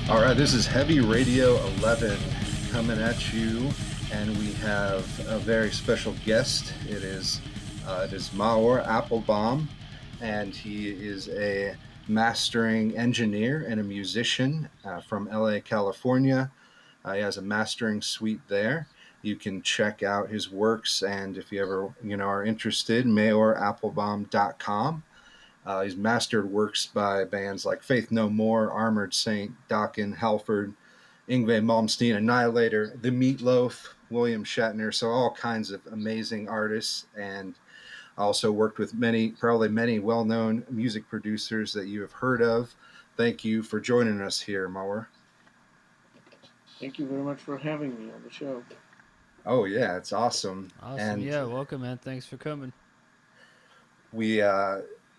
All right, this is Heavy Radio 11 coming at you, and we have a very special guest. It is Maor Applebaum, and he is a mastering engineer and a musician from LA, California. He has a mastering suite there. You can check out his works, and if you ever are interested, mayorapplebaum.com. He's mastered works by bands like Faith No More, Armored Saint, Dokken, Halford, Yngwie Malmsteen, Annihilator, The Meatloaf, William Shatner. So all kinds of amazing artists. And I also worked with probably many well-known music producers that you have heard of. Thank you for joining us here, Mauer. Thank you very much for having me on the show. Oh yeah, it's awesome. Awesome. And Yeah, welcome, man. Thanks for coming. we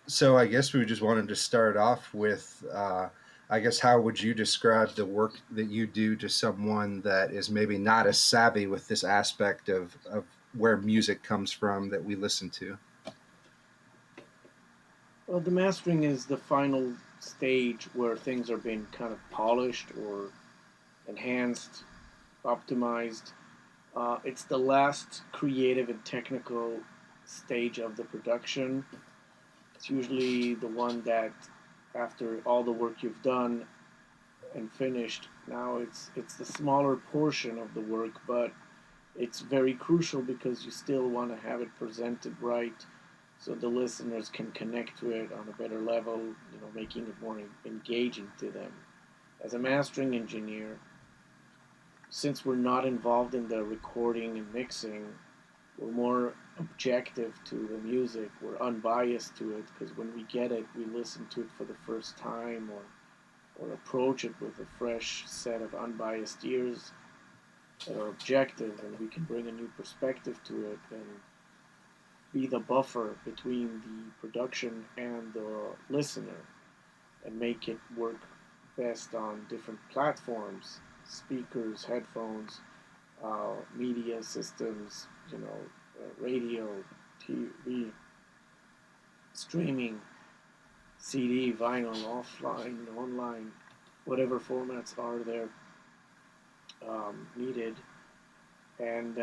so I guess we just wanted to start off with I guess how would you describe the work that you do to someone that is maybe not as savvy with this aspect of where music comes from that we listen to? Well, the mastering is the final stage where things are being kind of polished or enhanced, optimized. It's the last creative and technical stage of the production. It's usually the one that, after all the work you've done and finished, now it's the smaller portion of the work, but it's very crucial because you still want to have it presented right so the listeners can connect to it on a better level, making it more engaging to them. As a mastering engineer, since we're not involved in the recording and mixing, we're more objective to the music. We're unbiased to it because when we get it, we listen to it for the first time or approach it with a fresh set of unbiased ears that are objective, and we can bring a new perspective to it and be the buffer between the production and the listener and make it work best on different platforms, speakers, headphones, media systems, radio, TV, streaming, CD, vinyl, offline, online, whatever formats are there needed. And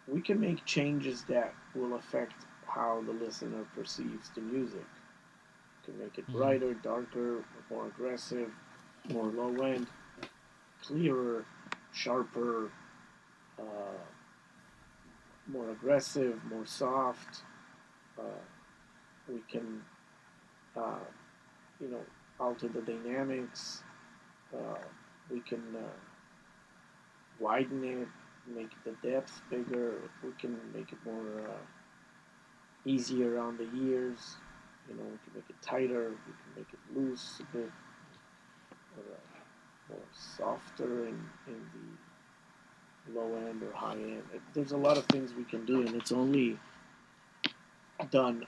we can make changes that will affect how the listener perceives the music. We can make it Mm-hmm. brighter, darker, more aggressive, more low end, clearer, sharper, uh, more aggressive, more soft. Uh, we can, uh, you know, alter the dynamics. Uh, we can widen it, make the depth bigger. We can make it more easier on the ears. We can make it tighter. We can make it loose a bit, or more softer in the low end or high end. There's a lot of things we can do, and it's only done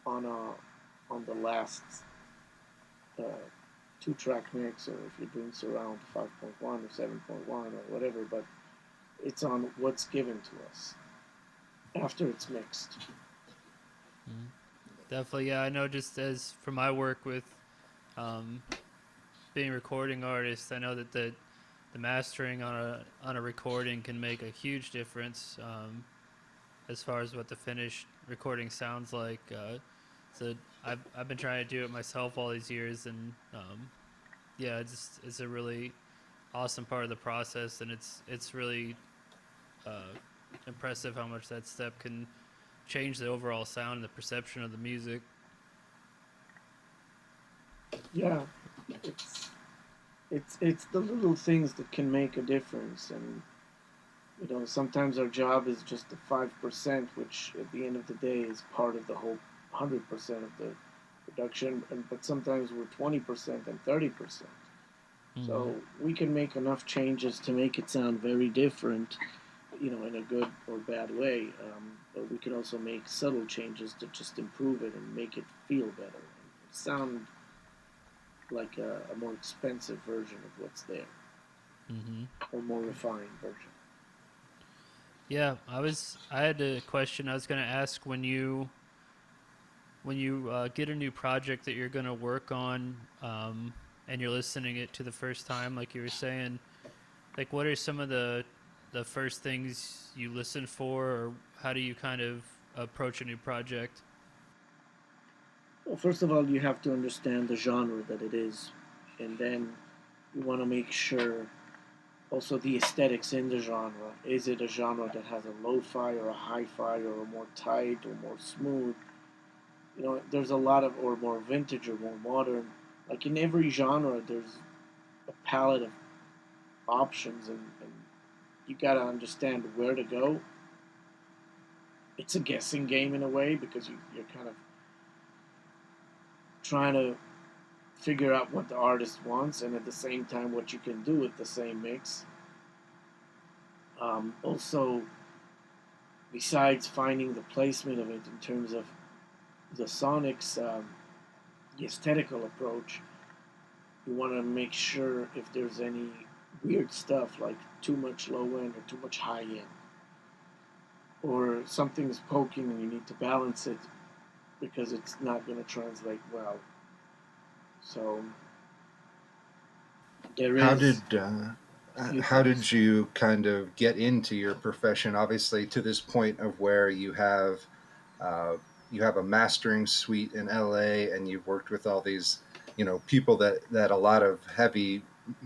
on the last uh, two-track mix, or if you're doing surround 5.1 or 7.1 or whatever. But it's on what's given to us after it's mixed. Mm-hmm. Definitely, yeah. I know just as for my work with um, being a recording artist, I know that the mastering on a recording can make a huge difference as far as what the finished recording sounds like. So I've been trying to do it myself all these years, and yeah, it's a really awesome part of the process, and it's really uh, impressive how much that step can change the overall sound and the perception of the music. Yeah, it's it's the little things that can make a difference, and sometimes our job is just the 5%, which at the end of the day is part of the whole 100% of the production, but sometimes we're 20% and 30%. Mm-hmm. So we can make enough changes to make it sound very different, in a good or bad way. But we can also make subtle changes to just improve it and make it feel better and sound like a more expensive version of what's there, Mm-hmm. or more refined version. Yeah, I had a question I was gonna ask when you get a new project that you're gonna work on. and you're listening it to the first time, like you were saying, like what are some of the first things you listen for, or how do you kind of approach a new project? Well, first of all, you have to understand the genre that it is, and then you want to make sure also the aesthetics in the genre. Is it a genre that has a lo-fi or a hi-fi or a more tight or more smooth? You know, there's a lot of, or more vintage or more modern. Like in every genre, there's a palette of options, and you got to understand where to go. It's a guessing game in a way because you're kind of trying to figure out what the artist wants and at the same time what you can do with the same mix. Also, besides finding the placement of it in terms of the sonics, the aesthetical approach, you want to make sure if there's any weird stuff like too much low end or too much high end, or something's poking and you need to balance it because it's not going to translate well. So there How is did a few how things. did you kind of get into your profession? Obviously, to this point of where uh, you have a mastering suite in LA, and you've worked with all these, people that a lot of heavy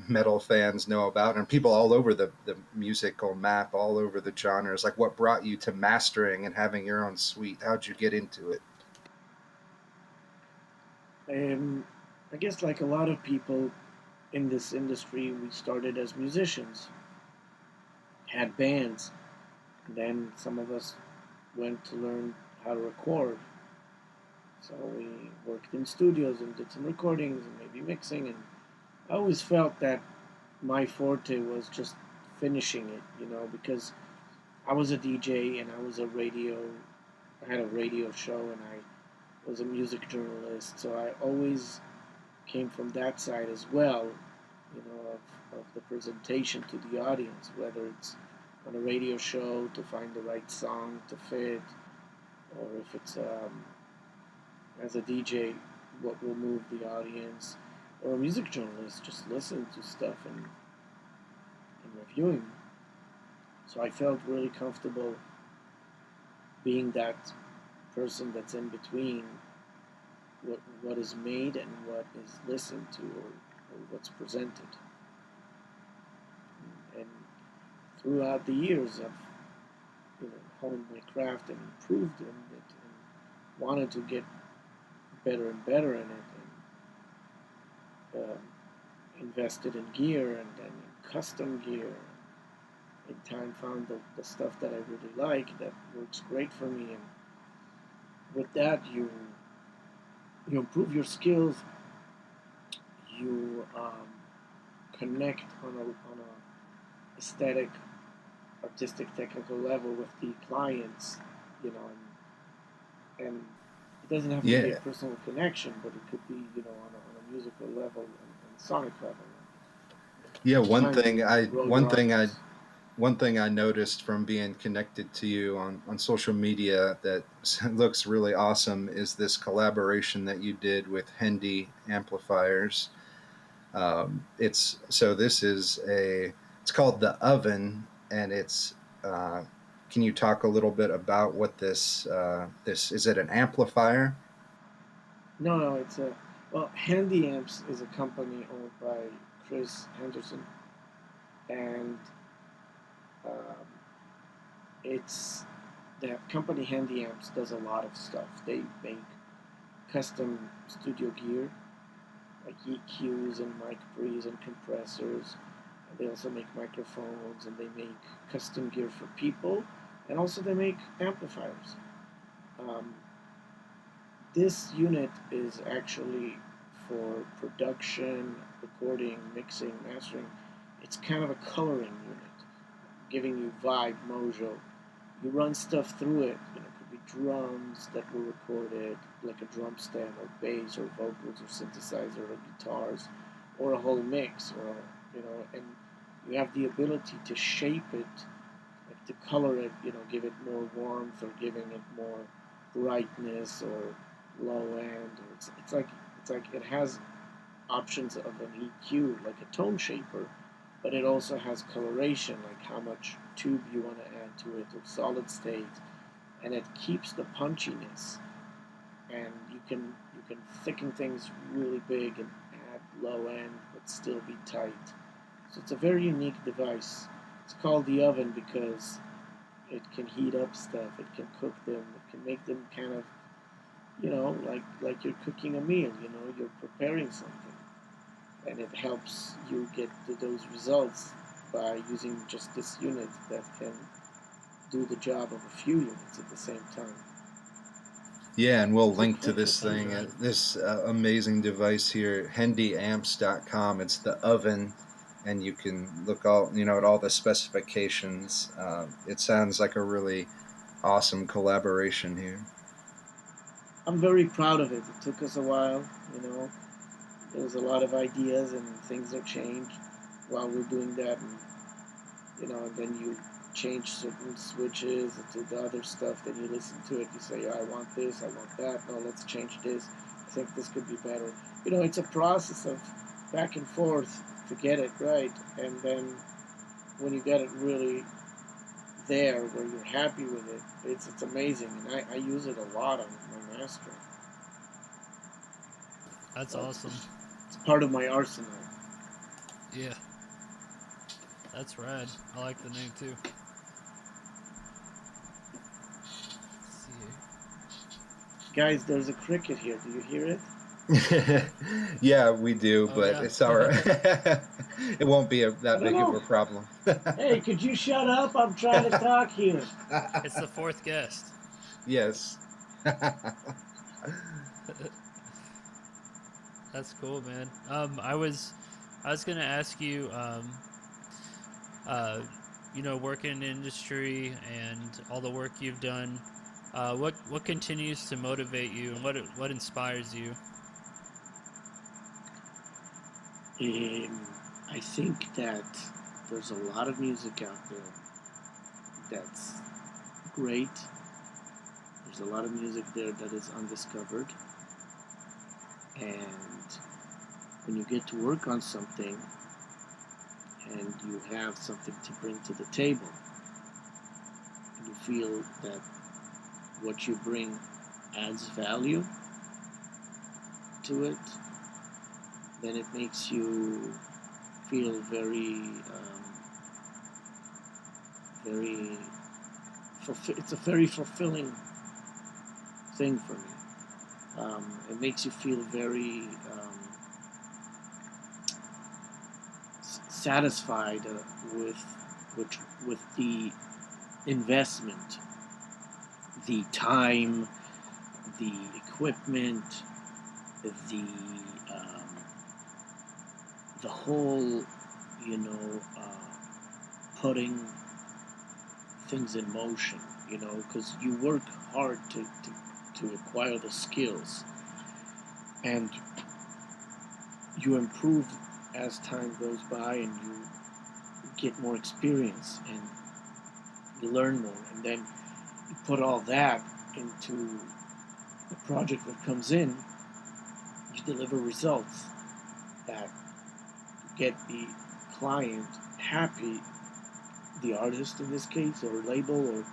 metal fans know about, and people all over the musical map, all over the genres. Like, what brought you to mastering and having your own suite? How'd you get into it? Um, I guess like a lot of people in this industry, we started as musicians, had bands, and then some of us went to learn how to record. So we worked in studios and did some recordings and maybe mixing. And I always felt that my forte was just finishing it, because I was a DJ and I was a radio. I had a radio show and I was a music journalist. So I always came from that side as well, of the presentation to the audience, whether it's on a radio show to find the right song to fit, or if it's as a DJ, what will move the audience, or a music journalist, just listening to stuff and reviewing. So I felt really comfortable being that person that's in between what is made and what is listened to, or what's presented. And throughout the years, I've honed my craft and improved in it, and wanted to get better and better in it, and invested in gear and then in custom gear. In time, found the stuff that I really like that works great for me, and with that, you improve your skills. You connect on a aesthetic, artistic, technical level with the clients, and it doesn't have to be a Yeah, personal connection, but it could be, on a musical level and sonic level. yeah. It's time to grow your audience. One thing I noticed from being connected to you on social media that looks really awesome is this collaboration that you did with Hendy Amplifiers. It's so this is a it's called the Oven, and it's. Can you talk a little bit about what this is? It an amplifier? No, no, it's a well. Handy Amps is a company owned by Chris Henderson, and um, it's that company. Handy Amps does a lot of stuff. They make custom studio gear like EQs and mic pre's and compressors. And they also make microphones, and they make custom gear for people, and also they make amplifiers. Um, this unit is actually for production, recording, mixing, mastering. It's kind of a coloring unit, giving you vibe, mojo. You run stuff through it. It could be drums that were recorded, like a drum stand, or bass, or vocals, or synthesizer, or guitars, or a whole mix, or and you have the ability to shape it, like to color it. Give it more warmth, or giving it more brightness, or low end. Or it's like it has options of an EQ, like a tone shaper, but it also has coloration, like how much tube you want to add to it, or solid state, and it keeps the punchiness. And you can thicken things really big and add low end, but still be tight. So it's a very unique device. It's called the oven because it can heat up stuff, it can cook them, it can make them kind of, like you're cooking a meal. You're preparing something, and it helps you get to those results by using just this unit that can do the job of a few units at the same time. Yeah, and we'll It's a link to cricket. this Sounds thing, rad. this amazing device here, hendyamps.com. It's the oven, and you can look at all the specifications. It sounds like a really awesome collaboration here. I'm very proud of it. It took us a while. There was a lot of ideas and things are changed while we're doing that, and then you change certain switches to the other stuff. Then you listen to it. You say, I want this, I want that. No, let's change this. I think this could be better. It's a process of back and forth to get it right, and then when you get it really there, where you're happy with it, it's amazing, and I use it a lot on my mastering. That's So awesome. it's part of my arsenal. Yeah, that's rad. I like the name too. Let's see here. Guys, there's a cricket here. Do you hear it? Yeah, we do, Oh but yeah. it's all right. It won't be I that don't big of know. a problem. Hey, could you shut up? I'm trying to talk here. It's the fourth guest. Yes. That's cool, man. I was gonna ask you, uh, working in the industry and all the work you've done, what continues to motivate you, and what inspires you? I think that there's a lot of music out there that's great. There's a lot of music there that is undiscovered. And when you get to work on something and you have something to bring to the table, and you feel that what you bring adds value to it, then it makes you feel very it's a very fulfilling thing for me. It makes you feel very satisfied with with with the investment, the time, the equipment, the um, the whole, you know, putting things in motion. Because you work hard to acquire the skills, and you improve as time goes by, and you get more experience, and you learn more, and then you put all that into the project that comes in. You deliver results that get the client happy, the artist in this case, or label, or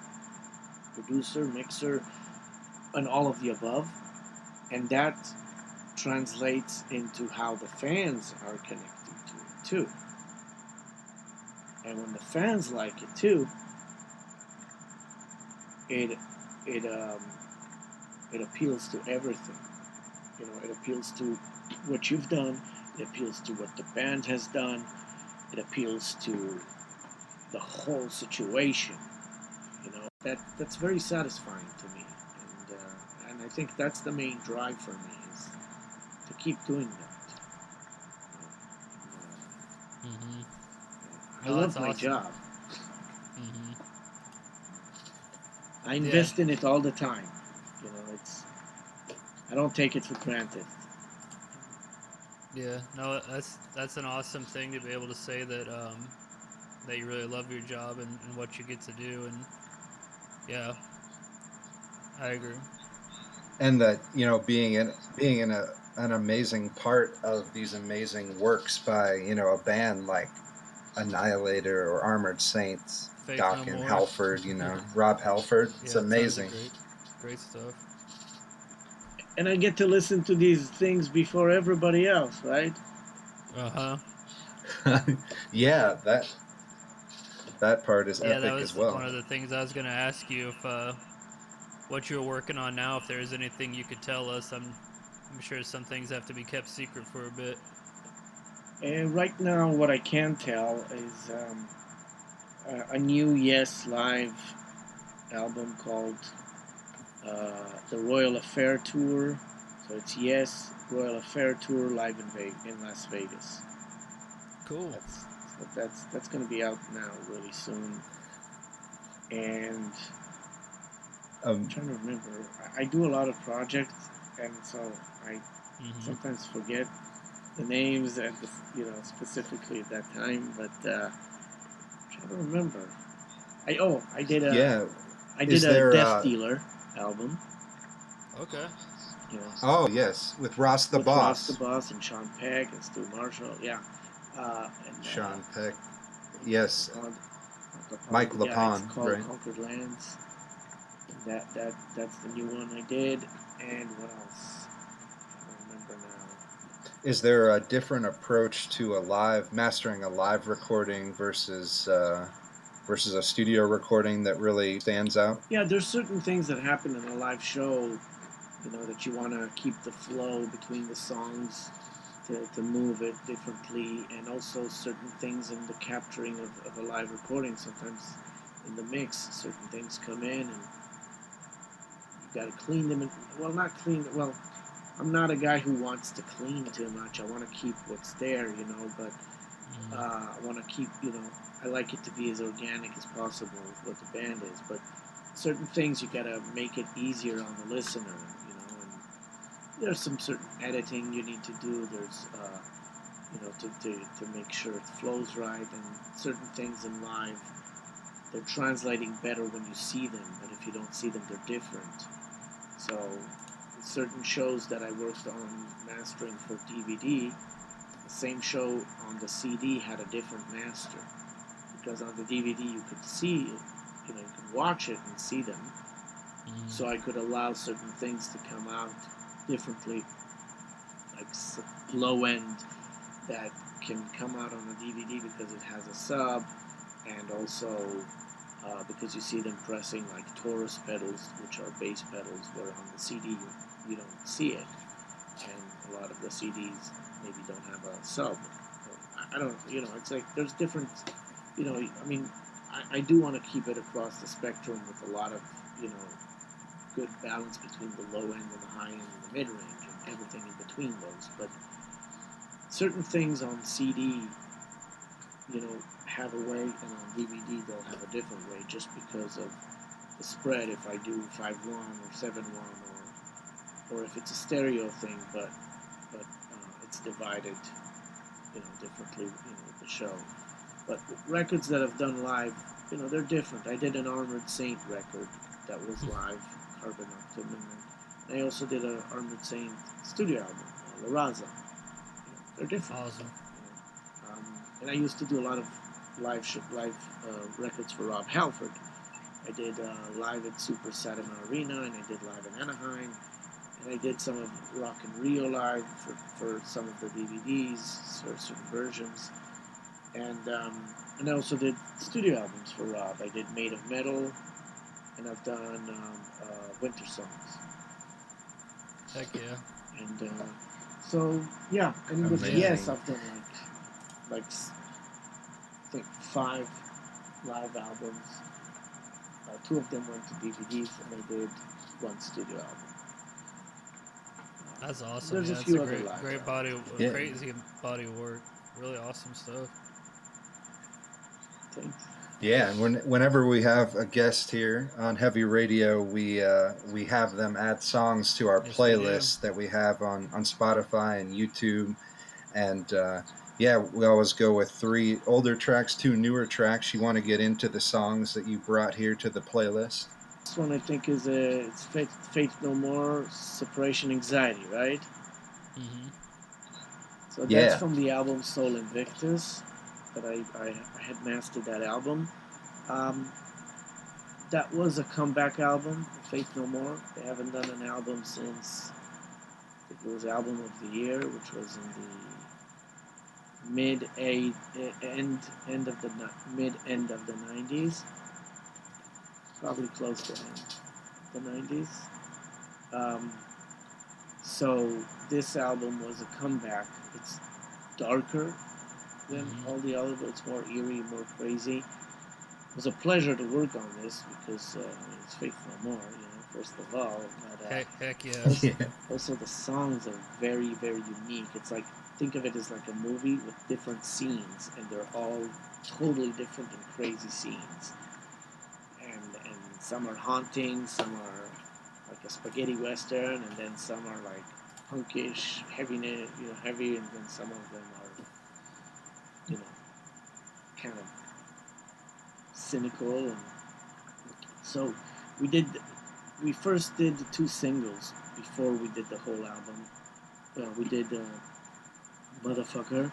producer, mixer, and all of the above. And that translates into how the fans are connecting to it too. And when the fans like it too, it it um, it appeals to everything. It appeals to what you've done. It appeals to what the band has done. It appeals to the whole situation. That's very satisfying to me, and I think that's the main drive for me, is to keep doing that. Mm-hmm. I Oh, that's love my awesome. job. Mm-hmm. I Yeah. invest in it all the time. It's I don't take it for granted. Yeah. No, that's an awesome thing to be able to say that you really love your job and what you get to do, and yeah, I agree. And that being in a an amazing part of these amazing works by, a band like Annihilator or Armored Saints, Faith No Doc and More. Halford, Rob Halford. It's Yeah, tons of amazing. great stuff. And I get to listen to these things before everybody else, right? Yeah, that part is Yeah, that epic as was well. one of the things I was gonna ask you if what you're working on now. If there's anything you could tell us, I'm sure some things have to be kept secret for a bit. And right now, what I can tell is a new Yes Live album called the Royal Affair Tour. So it's Yes Royal Affair Tour live in Las Vegas. Cool. That's going to be out now really soon. And I'm trying to remember. I do a lot of projects, and so I sometimes forget the names at specifically at that time. But I'm trying to remember. I did a Death Dealer album. Okay. Oh yes, with Ross the Boss. Ross the Boss and Sean Peck and Stu Marshall. Yeah. And Sean Peck. Yes. Mike LaPone. It's called right. Conquered Lands. That's the new one I did. And what else? I don't remember now. Is there a different approach to mastering a live recording versus a studio recording that really stands out? Yeah, there's certain things that happen in a live show, that you want to keep the flow between the songs to move it differently, and also certain things in the capturing of a live recording. Sometimes in the mix, certain things come in and you got to clean them. Not clean. Well, I'm not a guy who wants to clean too much. I want to keep what's there, but I want to keep, I like it to be as organic as possible with what the band is. But certain things you got to make it easier on the listener, and there's some certain editing you need to do. There's, to make sure it flows right, and certain things in live, they're translating better when you see them, but if you don't see them, they're different. So certain shows that I worked on mastering for DVD, the same show on the CD had a different master, because on the DVD you could see it, you could watch it and see them. So I could allow certain things to come out differently, like low end that can come out on the DVD because it has a sub, and also because you see them pressing like Taurus pedals, which are bass pedals, where on the CD you don't see it, and a lot of the CDs maybe don't have a sub. I don't, it's like there's different, I do want to keep it across the spectrum with a lot of, good balance between the low end and the high end and the mid range and everything in between those. But certain things on CD, have a way, and on DVD they'll have a different way, just because of the spread. If I do 5-1 or 7-1, or if it's a stereo thing, but it's divided, differently, with the show. But records that I've done live, they're different. I did an Armored Saint record that was live, Carbon Optum, and I also did an Armored Saint studio album, La Raza. They're different. Awesome. And I used to do a lot of live records for Rob Halford. I did live at Super Saturn Arena, and I did live in Anaheim, and I did some of Rock in Rio live for some of the DVDs, or certain versions, and I also did studio albums for Rob. I did Made of Metal, and I've done Winter Songs. Heck yeah. And so yeah, and with Yes, I've done like I think 5 live albums. 2 of them went to DVDs, and I did 1 studio album. That's awesome. There's yeah, a it's few a other great, live great albums. crazy body of work. Really awesome stuff. Thanks. Yeah, and whenever we have a guest here on Heavy Radio, we have them add songs to our playlist that we have on Spotify and YouTube, and we always go with 3 older tracks, 2 newer tracks. You want to get into the songs that you brought here to the playlist? This one I think is it's Faith No More, Separation Anxiety, right? Mm-hmm. So that's Yeah. from the album Soul Invictus that I had mastered that album. Um, that was a comeback album, Faith No More. They haven't done an album since I think it was Album of the Year, which was in the mid end of the 90s, probably close to the 90s. Um, so this album was a comeback. It's darker than Mm-hmm. all the other, but it's more eerie, more crazy. It was a pleasure to work on this because it's Faith No More, first of all. But Heck yeah. also, Yeah. also the songs are very, very unique. It's like, think of it as like a movie with different scenes, and they're all totally different and crazy scenes. And some are haunting, some are like a spaghetti western, and then some are like punkish, heavy, and then some of them are, you know, kind of cynical. And so we did. We first did the two singles before we did the whole album. We did "Motherfucker,"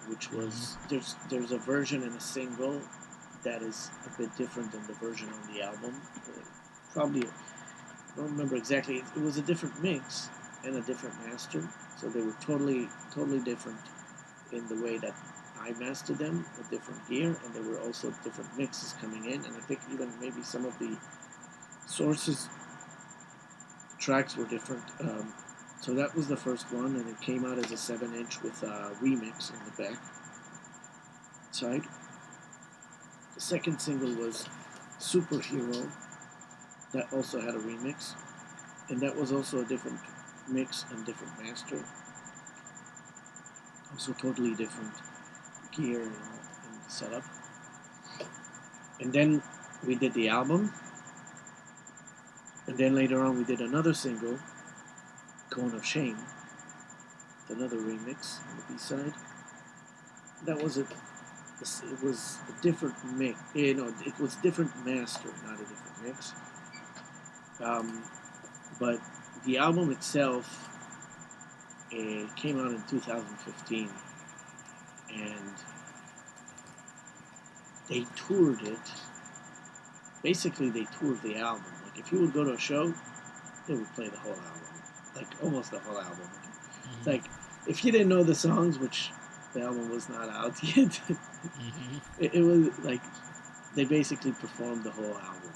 which Mm-hmm. was there's a version and a single that is a bit different than the version on the album. Probably I don't remember exactly. It was a different mix and a different master, so they were totally different in the way that I mastered them with different gear, and there were also different mixes coming in, and I think even maybe some of the sources tracks were different. So that was the first one, and it came out as a 7-inch with a remix in the back side. The second single was Superhero, that also had a remix, and that was also a different mix and different master. Also totally different gear and setup. And then we did the album, and then later on we did another single, Cone of Shame, another remix on the B side. That was it was a different mix. It was different master, not a different mix. Um, but the album itself came out in 2015, and they toured it. Basically, they toured the album. Like if you would go to a show, they would play the whole album, like almost the whole album. It's Mm-hmm. like if you didn't know the songs, which the album was not out yet, Mm-hmm. it was like they basically performed the whole album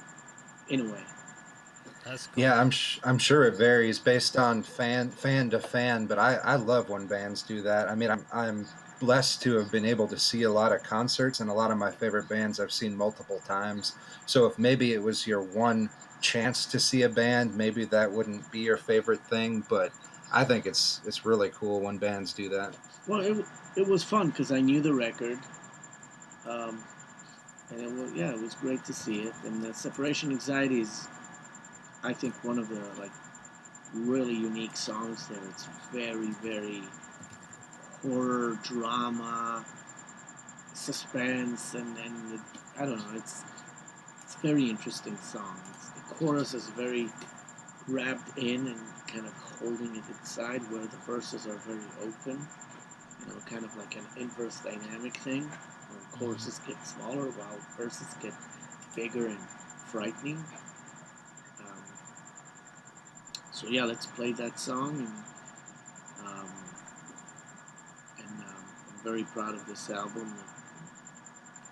in a way. That's cool. Yeah, I'm sure it varies based on fan to fan, but I love when bands do that. I mean, I'm blessed to have been able to see a lot of concerts, and a lot of my favorite bands I've seen multiple times. So if maybe it was your one chance to see a band, maybe that wouldn't be your favorite thing, but I think it's really cool when bands do that. Well, it was fun because I knew the record, um, and it was great to see it. And the Separation Anxiety is, I think, one of the like really unique songs there. It's very horror drama, suspense, and I don't know. It's a very interesting song. The chorus is very wrapped in and kind of holding it inside, where the verses are very open. Kind of like an inverse dynamic thing, where Mm-hmm. choruses get smaller while verses get bigger and frightening. Um, so yeah, let's play that song, um, and I'm very proud of this album.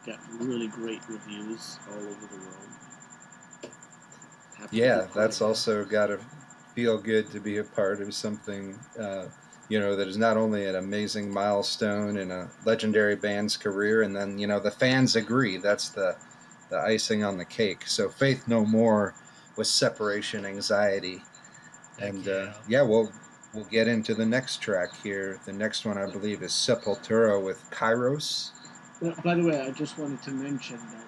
It got really great reviews all over the world. Happy to be Yeah, part that's of that. also got to feel good to be a part of something, that is not only an amazing milestone in a legendary band's career, and then the fans agree. That's the icing on the cake. So Faith No More with Separation Anxiety, Heck and yeah. yeah, we'll get into the next track here. The next one I believe is Sepultura with Kairos. By the way, I just wanted to mention that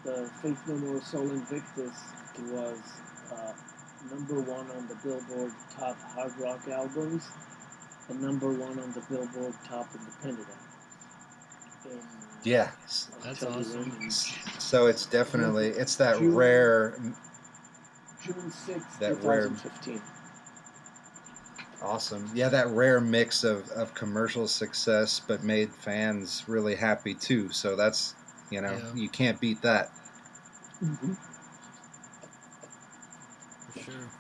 the Faith No More Soul Invictus was uh, #1 on the Billboard Top Hard Rock Albums and #1 on the Billboard Top Independent Albums. Yeah, I'll That's tell you when, awesome. so it's I think definitely it's that June rare June 6th, that rare 2015. Awesome. Yeah, that rare mix of commercial success, but made fans really happy too. So that's, Yeah, you can't beat that. Hmm. for sure.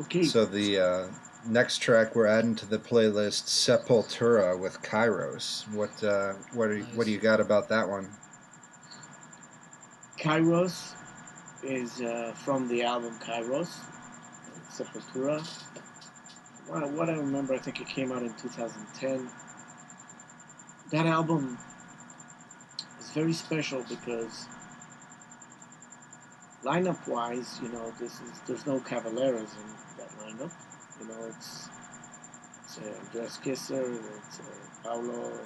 Okay. So the next track we're adding to the playlist, Sepultura with Kairos. What do Nice. you got about that one? Kairos is from the album Kairos, Sepultura. What I remember, I think it came out in 2010. That album is very special because lineup wise, there's no Cavaleras in that lineup. It's Andres Kisser, it's Paulo,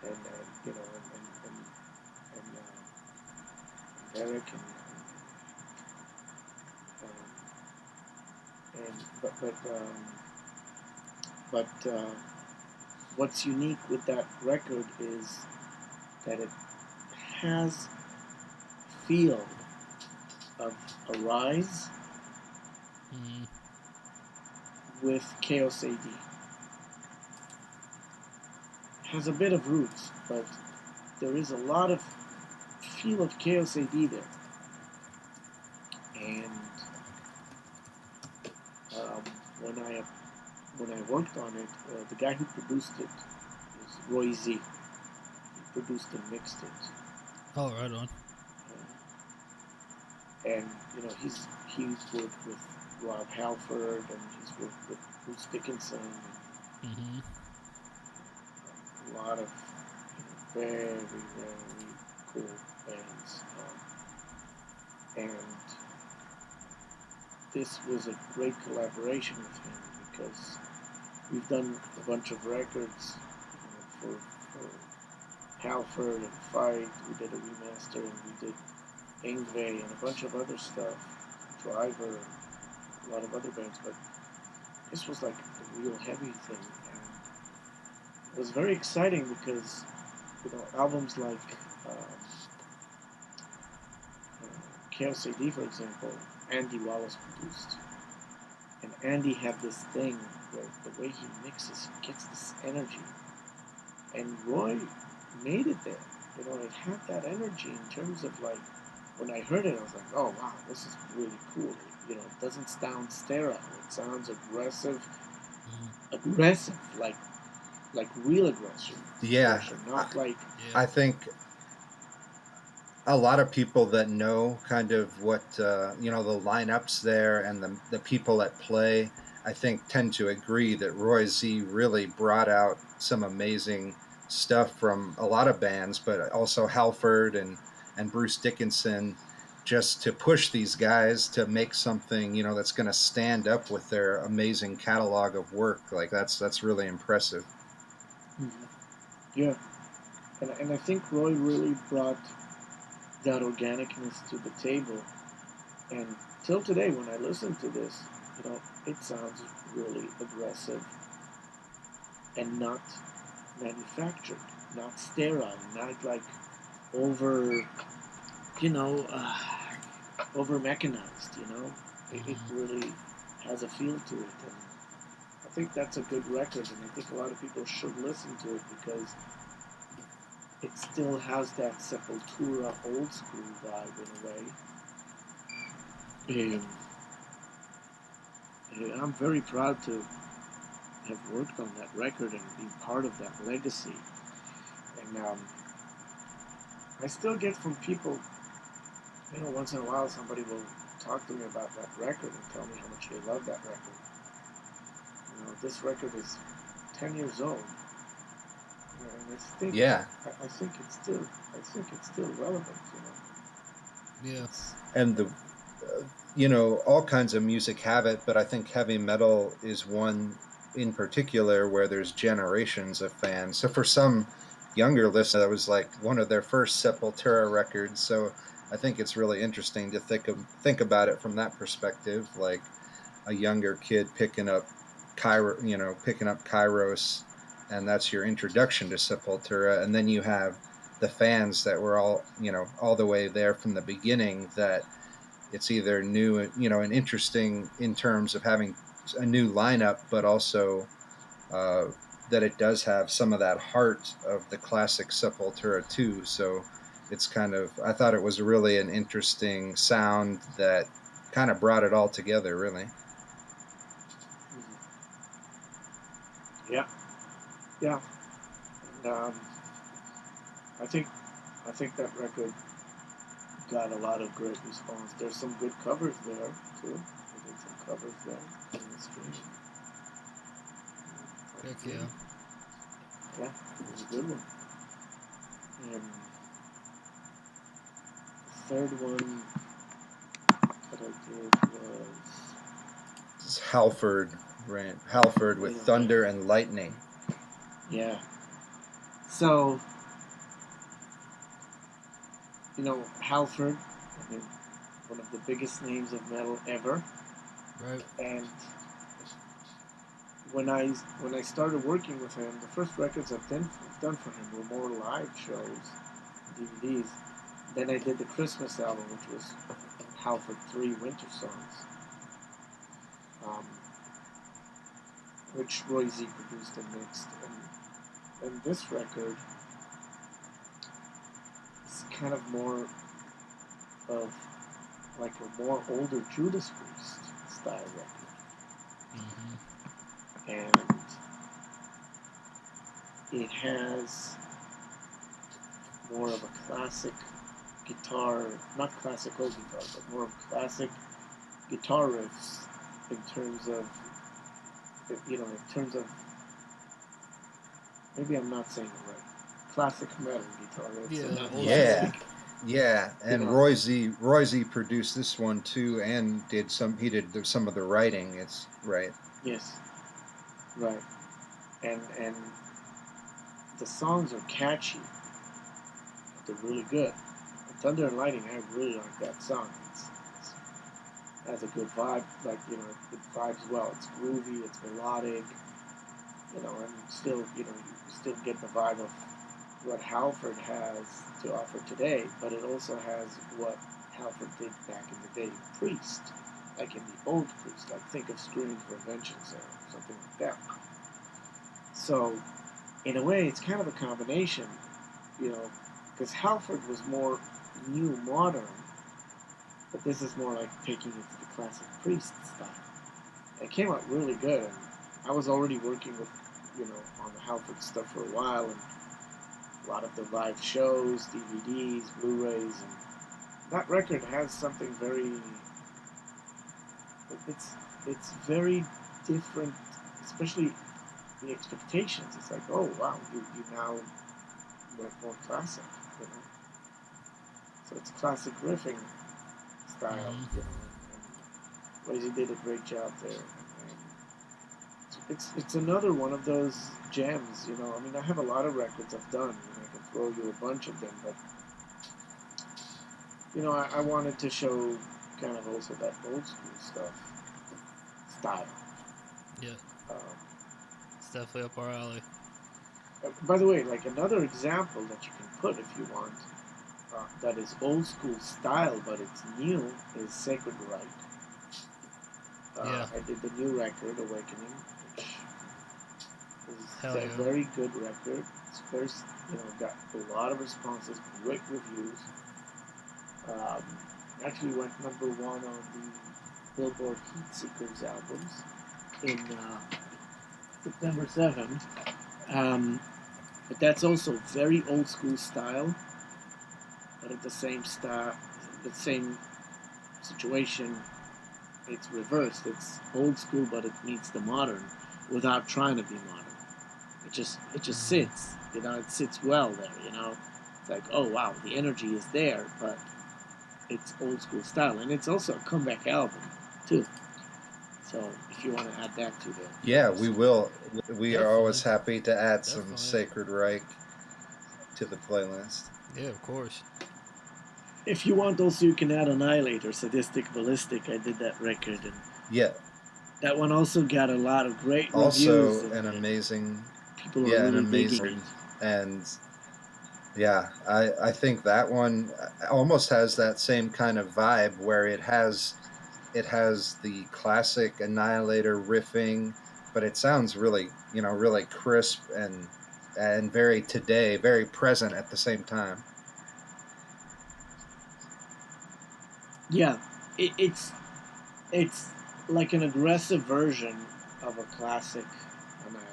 and Derek, and but what's unique with that record is that it has feel of Arise Mm, with Chaos AD. Has a bit of roots, but there is a lot of feel of Chaos AD there. And um, when I when I worked on it, the guy who produced it was Roy Z. He produced and mixed it, oh, right on. and he's worked with Rob Halford, and he's worked with Bruce Dickinson, Hmm. and a lot of very very cool bands, and this was a great collaboration with him because we've done a bunch of records for Halford and Fight. We did a remaster, and we did Ingve and a bunch of other stuff, Driver, and a lot of other bands. But this was like a real heavy thing, and it was very exciting because albums like Chaos AD, for example, Andy Wallace produced. And Andy had this thing where the way he mixes, he gets this energy. And Roy made it there. It had that energy in terms of like, when I heard it, I was like, oh wow, this is really cool. It doesn't sound sterile. It sounds aggressive, Mm, aggressive, like real aggression, Yeah, I, not like. yeah. I think a lot of people that know kind of what the lineups there and the people at play, I think tend to agree that Roy Z really brought out some amazing stuff from a lot of bands, but also Halford and Bruce Dickinson, just to push these guys to make something that's going to stand up with their amazing catalog of work. Like that's really impressive. Mhm. Yeah, and I think Roy really brought that organicness to the table. And till today, when I listen to this, it sounds really aggressive and not manufactured, not sterile, not like over, you know, uh, over mechanized. It Hmm. really has a feel to it, and I think that's a good record, and I think a lot of people should listen to it because it still has that Sepultura old school vibe in a way. And, and I'm very proud to have worked on that record and be part of that legacy. And I still get from people, once in a while somebody will talk to me about that record and tell me how much they love that record. This record is 10 years old, and Yeah, I think it's still relevant. Yeah. It's and the all kinds of music have it, but I think heavy metal is one in particular where there's generations of fans. So for some younger listeners, that was like one of their first Sepultura records. So I think it's really interesting to think about it from that perspective, like a younger kid picking up Kairos, and that's your introduction to Sepultura, and then you have the fans that were all the way there from the beginning, that it's either new, and interesting in terms of having a new lineup, but also uh, that it does have some of that heart of the classic Sepultura too. So it's kind of, I thought it was really an interesting sound that kind of brought it all together, really. Yeah, yeah. And, I think I think that record got a lot of great response. There's some good covers there too. I did some covers there in the stream. Heck yeah. Yeah, it was a good one. And the third one that I did was It's Halford, right? Halford with Yeah. Thunder and Lightning. yeah. So Halford, I mean, one of the biggest names of metal ever. Right. And when I started working with him, the first records I've done for him were more live shows, DVDs. Then I did the Christmas album, which was Halford 3 Winter Songs, which Roy Z produced and mixed. And this record is kind of more of like a more older Judas Priest style record. Mm-hmm. And it has more of a classic guitar, not classical guitar, but more of classic guitar riffs in terms of, maybe I'm not saying it right. Classic metal guitar riffs. Yeah, and not old Yeah. classic, Yeah, and know. Roy Z produced this one too, and he did some of the writing. It's right. Yes, right. And the songs are catchy. They're really good. Thunder and Lightning, I really like that song. It has a good vibe, it vibes well. It's groovy, it's melodic, and you still get the vibe of what Halford has to offer today, but it also has what Halford did back in the day, Priest, like in the old Priest, like think of Screaming for Vengeance or something like that. So, in a way, it's kind of a combination, because Halford was more new, modern, but this is more like taking it to the classic Priest style. It came out really good, and I was already working with, on the Halford stuff for a while, and a lot of the live shows, DVDs, Blu-rays, and that record has something very. It's very different, especially the expectations. It's like, oh wow, you now went more classic, So it's classic riffing style, and Rosie did a great job there. And it's another one of those gems, I mean, I have a lot of records I've done, and I can throw you a bunch of them, but I wanted to show kind of also that old school style. Yeah. Um, It's definitely up our alley. by the way, like another example that you can put if you want, that is old school style but it's new, is Sacred Right. Yeah. I did the new record, Awakening, which is a very good record. It's first, got a lot of responses, great reviews. Actually went number one on the Billboard Heat Seekers albums in September 7th. But that's also very old school style, but at the same situation, it's reversed. It's old school, but it meets the modern without trying to be modern. It just sits. It sits well there. It's like, oh wow, the energy is there, but it's old school style, and it's also a comeback album too. So if you want to add that to the Yeah, we will. We are always Definitely. happy to add some Definitely. Sacred Reich to the playlist. Yeah, of course. If you want, also you can add Annihilator, Sadistic Ballistic. I did that record, and Yeah, that one also got a lot of great also reviews. an amazing, People are really digging it. and yeah, I think that one almost has that same kind of vibe where it has it has the classic Annihilator riffing, but it sounds really, really crisp and very today, very present at the same time. Yeah, it's like an aggressive version of a classic Annihilator.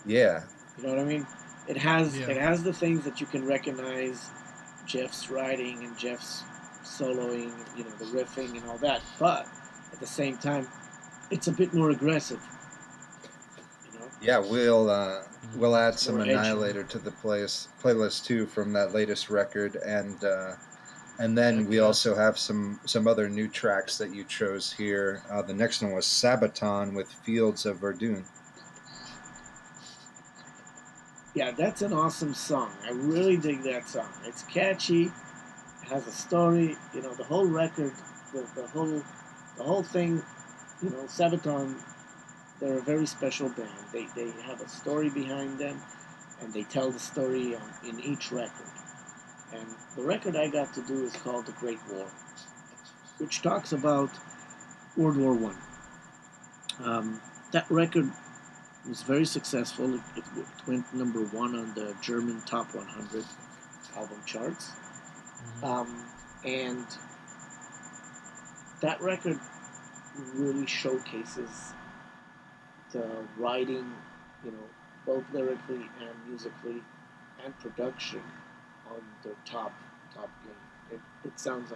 Yeah, You know what I mean? Yeah. It has the things that you can recognize, Jeff's writing and Jeff's soloing, you know, the riffing and all that. But at the same time, it's a bit more aggressive. You know, yeah. We'll add it's some more edgy. Annihilator to the playlist too from that latest record, and then Heck we yeah. also have some other new tracks that you chose here. The next one was Sabaton with Fields of Verdun. Yeah, that's an awesome song. I really dig that song. It's catchy. It has a story. You know, the whole record, the whole thing. You know, Sabaton. They're a very special band. They have a story behind them, and they tell the story in each record. And the record I got to do is called The Great War, which talks about World War One. That record was very successful. It went number one on the German Top 100 album charts. Hmm. And that record really showcases the writing, you know, both lyrically and musically and production on their top game. It sounds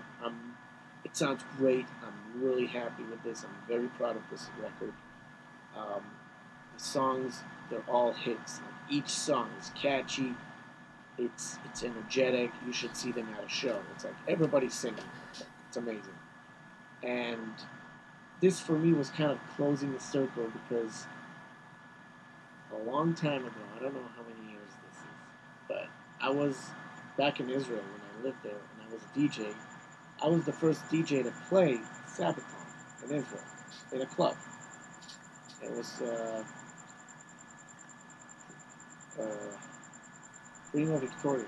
it sounds great. I'm really happy with this. I'm very proud of this record. Um, the songs, they're all hits. Each song is catchy. It's energetic. You should see them at a show. It's like everybody's singing. It's amazing. And this for me was kind of closing the circle because a long time ago, I don't know how many years this is, but I was back in Israel when I lived there and I was a DJ. I was the first DJ to play Sabaton in Israel in a club. It was uh, Primo Victoria.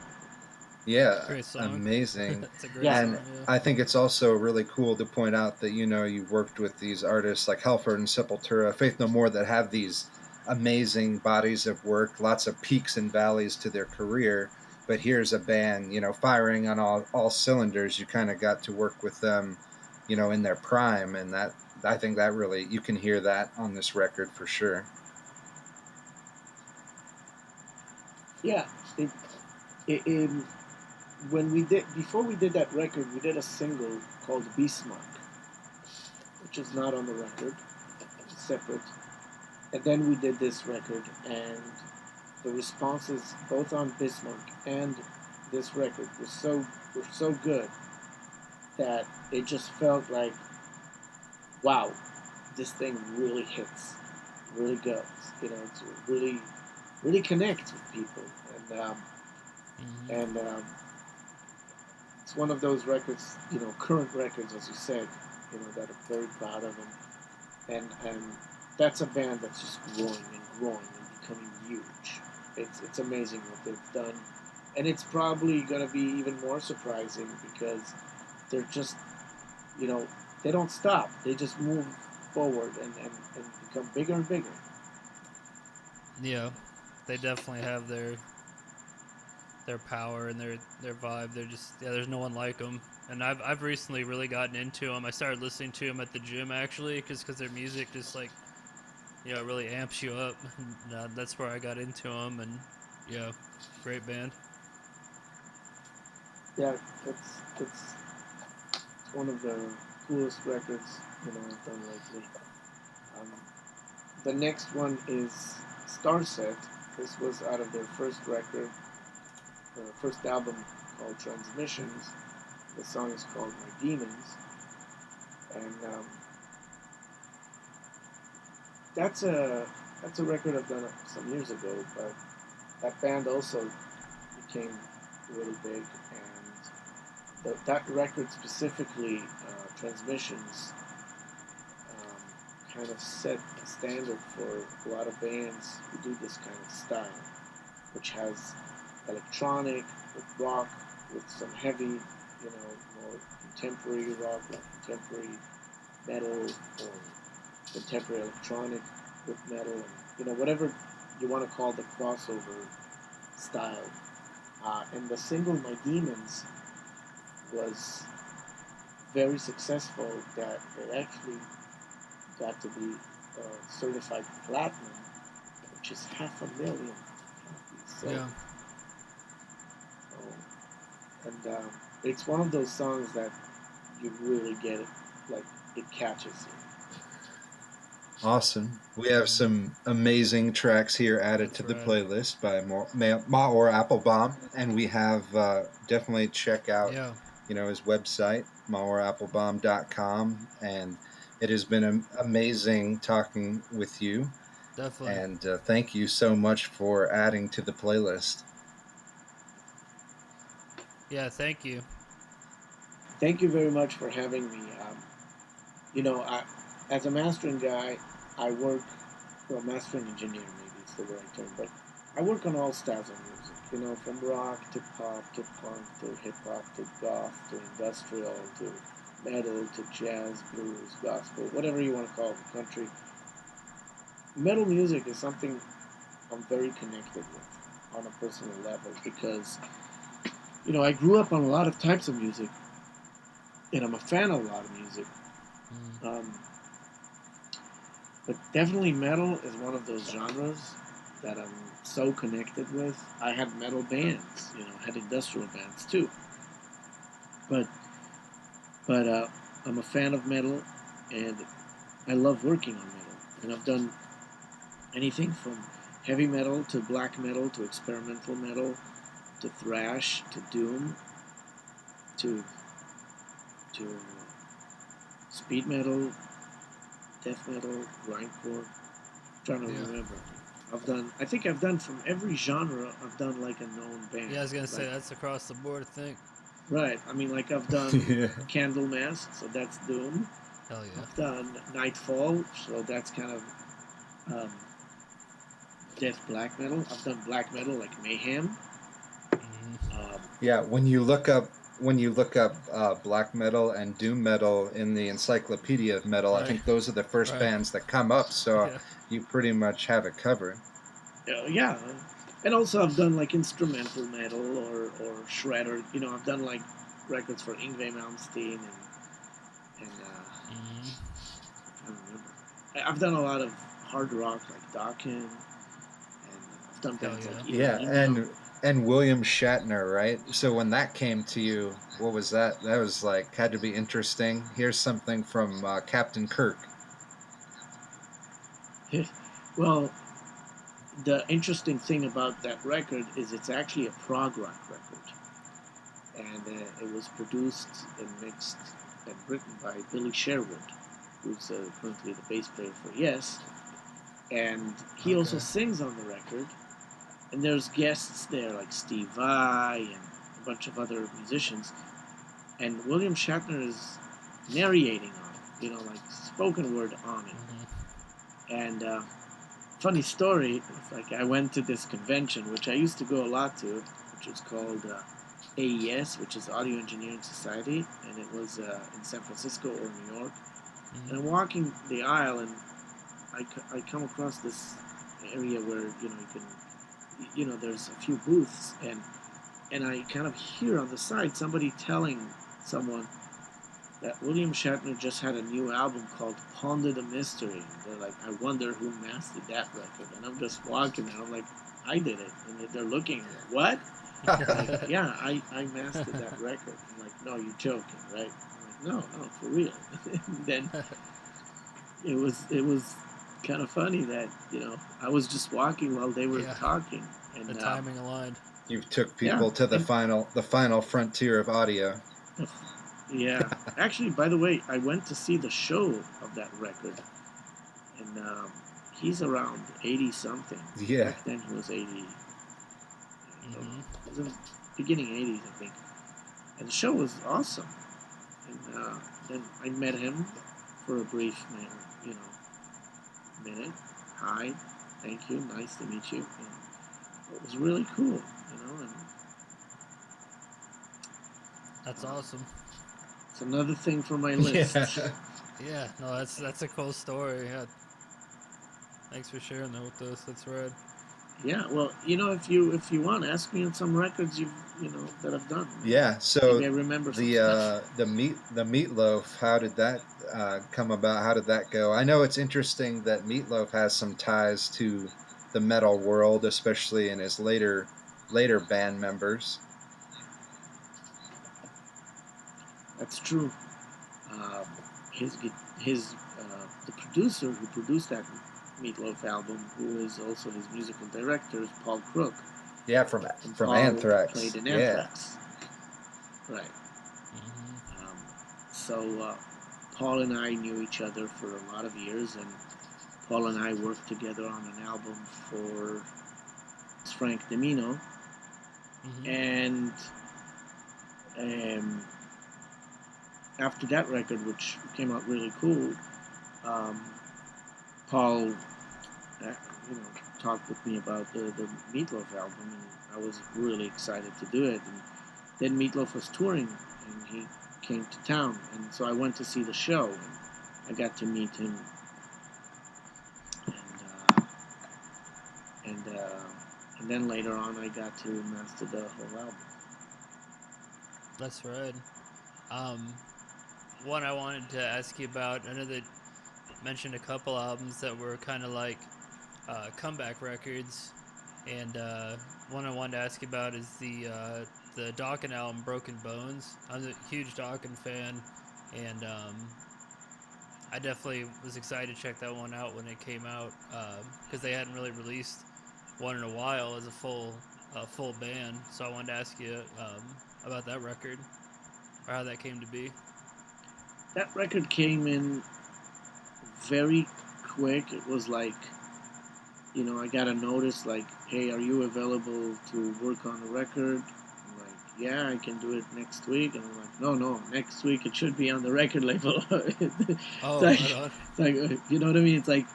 Yeah, Great song. amazing. It's a great Yeah, And song. Yeah. I think it's also really cool to point out that you've worked with these artists like Halford and Sepultura, Faith No More, that have these amazing bodies of work, lots of peaks and valleys to their career. But here's a band, firing on all cylinders. You kind of got to work with them, in their prime, and that I think that really you can hear that on this record for sure. yeah. It, it, when we did before we did that record, we did a single called Bismarck, which is not on the record. It's separate. And then we did this record, and the responses both on Bismarck and this record were so good that it just felt like, wow, this thing really hits, really goes. You know, it's really connects with people, Hmm. and it's one of those records, you know, current records, as you said, you know, that I'm very proud of, and that's a band that's just growing and becoming huge. It's amazing what they've done, and it's probably going to be even more surprising because they're just, you know, they don't stop. They just move forward and become bigger and bigger. Yeah. They definitely have their power and their vibe. They're just yeah. There's no one like them. And I've recently really gotten into them. I started listening to them at the gym actually, because their music just like it really amps you up. And, that's where I got into them. And yeah, great band. Yeah, it's one of the coolest records, you know, I've done lately. Um, the next one is Starset. This was out of their first record, first album called Transmissions. The song is called My Demons, and that's a that's a record I've done some years ago. But that band also became really big, and that record specifically, Transmissions, um, kind of set a standard for a lot of bands who do this kind of style, which has electronic with rock, with some heavy, you know, more contemporary rock, with contemporary metal or contemporary electronic with metal, and whatever you want to call the crossover style. And the single "My Demons" was very successful. That it actually got to be certified platinum, which is 500,000 copies. So, Yeah. and it's one of those songs that you really get it, like it catches you. Awesome. We have some amazing tracks here added That's to the rad. playlist by Maor Applebaum, and we have definitely check out, Yeah. his website, maorapplebaum.com, and it has been amazing talking with you, Definitely. and thank you so much for adding to the playlist. Yeah. Thank you. Thank you very much for having me. As a mastering guy, I work, well, mastering engineer, maybe it's the right term, but I work on all styles of music, from rock to pop to punk to hip hop to goth to industrial to metal to jazz, blues, gospel, whatever you want to call it, country. Metal music is something I'm very connected with on a personal level because, I grew up on a lot of types of music and I'm a fan of a lot of music. Mm. Um, But definitely metal is one of those genres that I'm so connected with. I had metal bands, I had industrial bands too. But but I'm a fan of metal, and I love working on metal. And I've done anything from heavy metal to black metal to experimental metal to thrash to doom to to speed metal, death metal, grindcore. I'm trying to Yeah. remember. I think I've done from every genre. I've done like a known band. Yeah. I was gonna say Like, that's across the board. I think. right. I mean, like I've done Yeah. Candlemass, so that's Doom. Hell yeah. I've done Nightfall, so that's kind of um, death black metal. I've done black metal like Mayhem. Hmm. Um, Yeah, when you look up black metal and doom metal in the Encyclopedia of Metal, I Right. think those are the first Right. bands that come up. So Yeah. you pretty much have it covered. yeah, and also I've done like instrumental metal or shredder. I've done like records for Yngwie Malmsteen and Hmm. I don't remember. I've done a lot of hard rock like Dokken, and I've done Hell bands yeah. like Yeah, Emo. and William Shatner, right? So when that came to you, what was that? That was like had to be interesting. Here's something from Captain Kirk. Well, the interesting thing about that record is it's actually a prog rock record, and it was produced and mixed and written by Billy Sherwood, who's currently the bass player for Yes, and he also Okay. sings on the record. And there's guests there like Steve Vai and a bunch of other musicians, and William Shatner is narrating on it, like spoken word on it. Hmm. And funny story, it's like I went to this convention, which I used to go a lot to, which was called AES, which is Audio Engineering Society, and it was in San Francisco or New York. And I'm Hmm. walking the aisle, and I come across this area where you can, there's a few booths, and I kind of hear on the side somebody telling someone that William Shatner just had a new album called Ponder the Mystery. And they're like, I wonder who mastered that record. And I'm just walking there. I'm like, I did it. And they're looking at me, what? I'm like, yeah, I mastered that record. I'm like, no, you're joking, right? I'm like, no, for real. And then it was kind of funny that I was just walking while they were Yeah. talking, The and timing aligned. You took yeah, people to the and final frontier of audio. yeah. Actually, by the way, I went to see the show of that record, and he's around 80 something. Yeah. Back then, he was 80. I don't know. Hmm. It was in the beginning 80s, I think. And the show was awesome. And then I met him for a brief, minute. Hi, thank you, nice to meet you. And it was really cool, And That's um, awesome. it's another thing for my Yeah. list. Yeah, no, that's a cool story. Yeah, thanks for sharing that with us. That's rad. Yeah, well, if you want, ask me on some records that I've done. Yeah. Maybe So I remember some stuff. the meatloaf. How did that come about? How did that go? I know it's interesting that Meatloaf has some ties to the metal world, especially in his later band members. That's true. Um, his the producer who produced that Meatloaf album, who is also his musical director, is Paul Crook, Yeah, and from Paul Anthrax. played in Yeah. Anthrax. Right. Hmm. Um, so Paul and I knew each other for a lot of years, and Paul and I worked together on an album for Frank Domino, Hmm. and um, after that record, which came out really cool, um, Paul, you know, talked with me about the Meatloaf album, and I was really excited to do it. And then Meatloaf was touring, and he came to town, and so I went to see the show, and I got to meet him, and and uh, and then later on, I got to master the whole album. That's rad. Um, One I wanted to ask you about. I know that mentioned a couple albums that were kind of like comeback records, and one I wanted to ask you about is the Dawkins album, Broken Bones. I'm a huge Dawkins fan, and I definitely was excited to check that one out when it came out because they hadn't really released one in a while as a full band. So I wanted to ask you about that record or how that came to be. That record came in very quick. It was like, I got a notice like, hey, are you available to work on the record? I'm like, yeah, I can do it next week. And I'm like, no, next week it should be on the record label. Oh, right on. it's like, you know what I mean? It's like,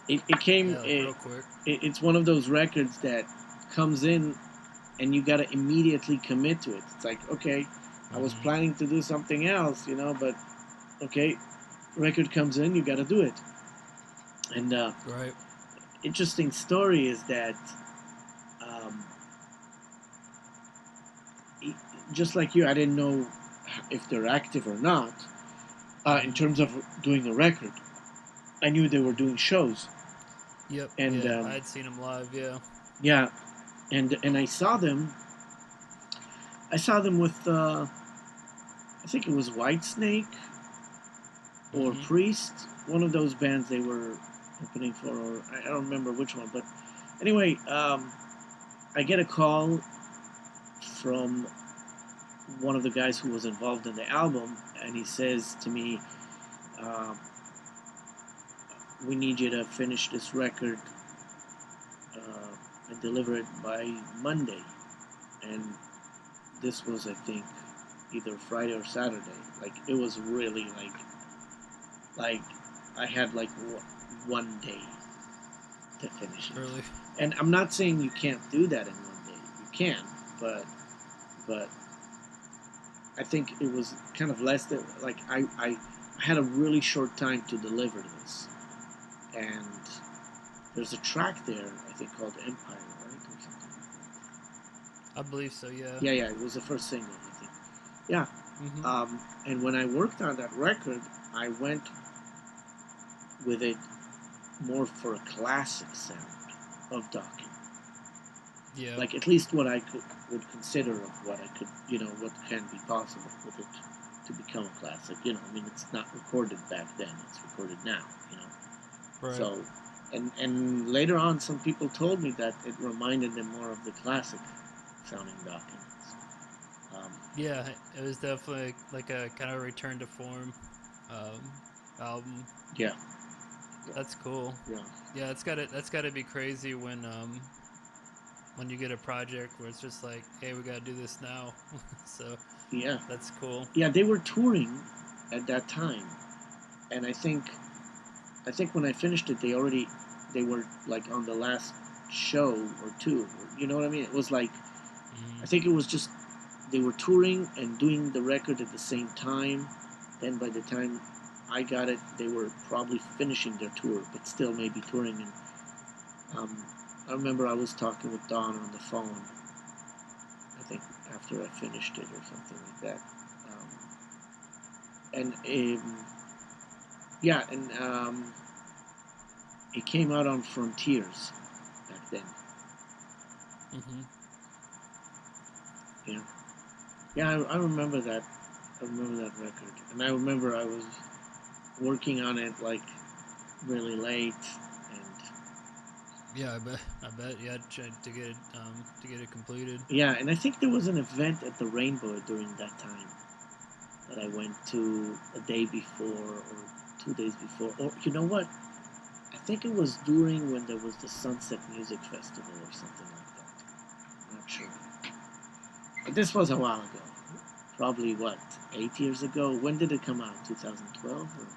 it came, Yeah, like real quick. it's one of those records that comes in and you got to immediately commit to it. It's like, okay, I was Hmm. planning to do something else, but okay, record comes in, you got to do it. And Right. interesting story is that um, just like you, I didn't know if they're active or not. In Hmm. terms of doing a record, I knew they were doing shows, Yep. and Yeah, I had seen them live. Yeah. yeah, and I saw them. I saw them with I think it was Whitesnake or Hmm. Priest, one of those bands they were opening for, or I don't remember which one. But anyway, I get a call from one of the guys who was involved in the album, and he says to me, um, "We need you to finish this record and deliver it by Monday." And this was, I think, either Friday or Saturday. Like it was really like I had like one day to finish it. Really. And I'm not saying you can't do that in one day. You can, but I think it was kind of less than like I had a really short time to deliver this, and there's a track there I think called Empire, right, or something like I believe so. Yeah. that. Yeah, it was the first single I think. Yeah, Hmm. and when I worked on that record, I went with it more for a classic sound of Dawkins. Yeah. Like at least what I would consider of what I could, what can be possible with it to become a classic. I mean, it's not recorded back then; it's recorded now. Right. So, and later on, some people told me that it reminded them more of the classic sounding Dawkins. Um, Yeah, it was definitely like a kind of return to form um, album. yeah, That's cool. yeah, Yeah, that's gotta be crazy when you get a project where it's just like, hey, we gotta do this now. So yeah, that's cool. yeah. They were touring at that time, and I think when I finished it, they were like on the last show or two. You know what I mean? It was like I Hmm. think it was just they were touring and doing the record at the same time. Then by the time I got it, they were probably finishing their tour, but still maybe touring. And I remember I was talking with Don on the phone. I think after I finished it or something like that. And yeah, and it came out on Frontiers back then. Mm-hmm. Yeah, yeah, I remember that. I remember that record, and I remember I was working on it like really late, and Yeah, I bet. Yeah, to get it completed. yeah, and I think there was an event at the Rainbow during that time that I went to a day before or 2 days before. Or you know what? I think it was during when there was the Sunset Music Festival or something like that. I'm not sure. But this was a while ago. Probably what, 8 years ago? When did it come out? 2012 or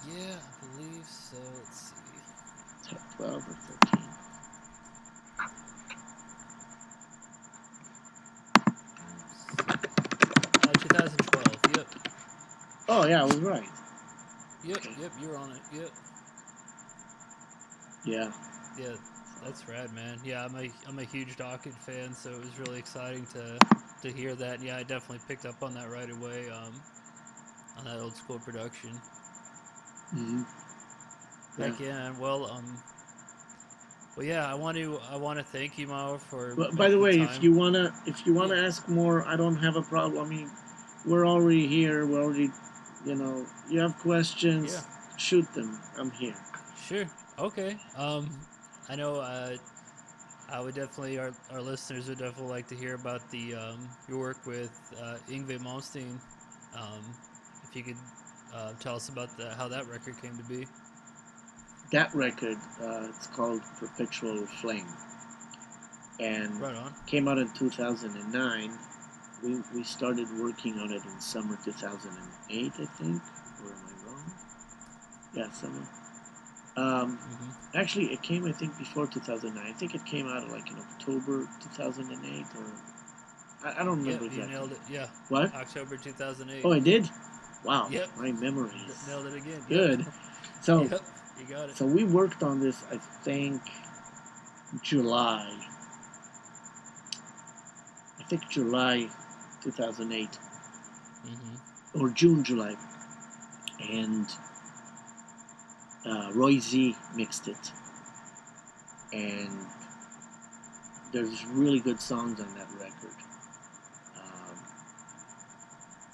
Yeah, I believe so. Let's see. 12 or 13? 2012. Yep. Oh yeah, I was right. Yep. Okay. Yep. You're on it. Yep. Yeah. Yeah. That's rad, man. Yeah, I'm a huge Dokken fan, so it was really exciting to hear that. Yeah, I definitely picked up on that right away. On that old school production. Mm-hmm. Heck yeah. And well, yeah. I want to thank you, Mao, for But by the making the way, time. if you wanna Yeah. ask more, I don't have a problem. I mean, we're already here. We're already, you have questions, Yeah. shoot them. I'm here. Sure. Okay. I know. I would definitely our listeners would definitely like to hear about the your work with Yngwie Malmsteen. Um, if you could tell us about how that record came to be. That record, it's called Perpetual Flame, and Right on. came out in 2009. We started working on it in summer 2008, I think. Or am I wrong? Yeah, summer. Mm-hmm. Actually, it came, I think, before 2009. I think it came out like in October 2008, or I don't Yep, remember you exactly. nailed it. Yeah, What? October 2008. Oh, I did. Wow, Yep, my memory is nailed it again. Yep. good. So, Yep, you got it. so we worked on this. I think July. I think July 2008 Mm-hmm. or June, July, and Roy Z mixed it, and there's really good songs on that record. Um,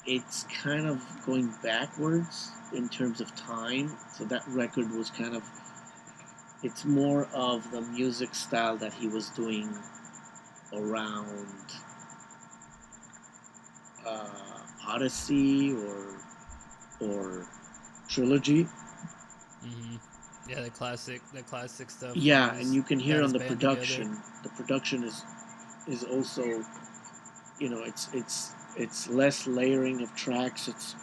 it's kind of going backwards in terms of time, so that record was kind of, it's more of the music style that he was doing around uh, Odyssey or Trilogy. Mm-hmm. Yeah, the classic stuff. Yeah, and you can Got hear on his the band together. production. The production is also, it's less layering of tracks. It's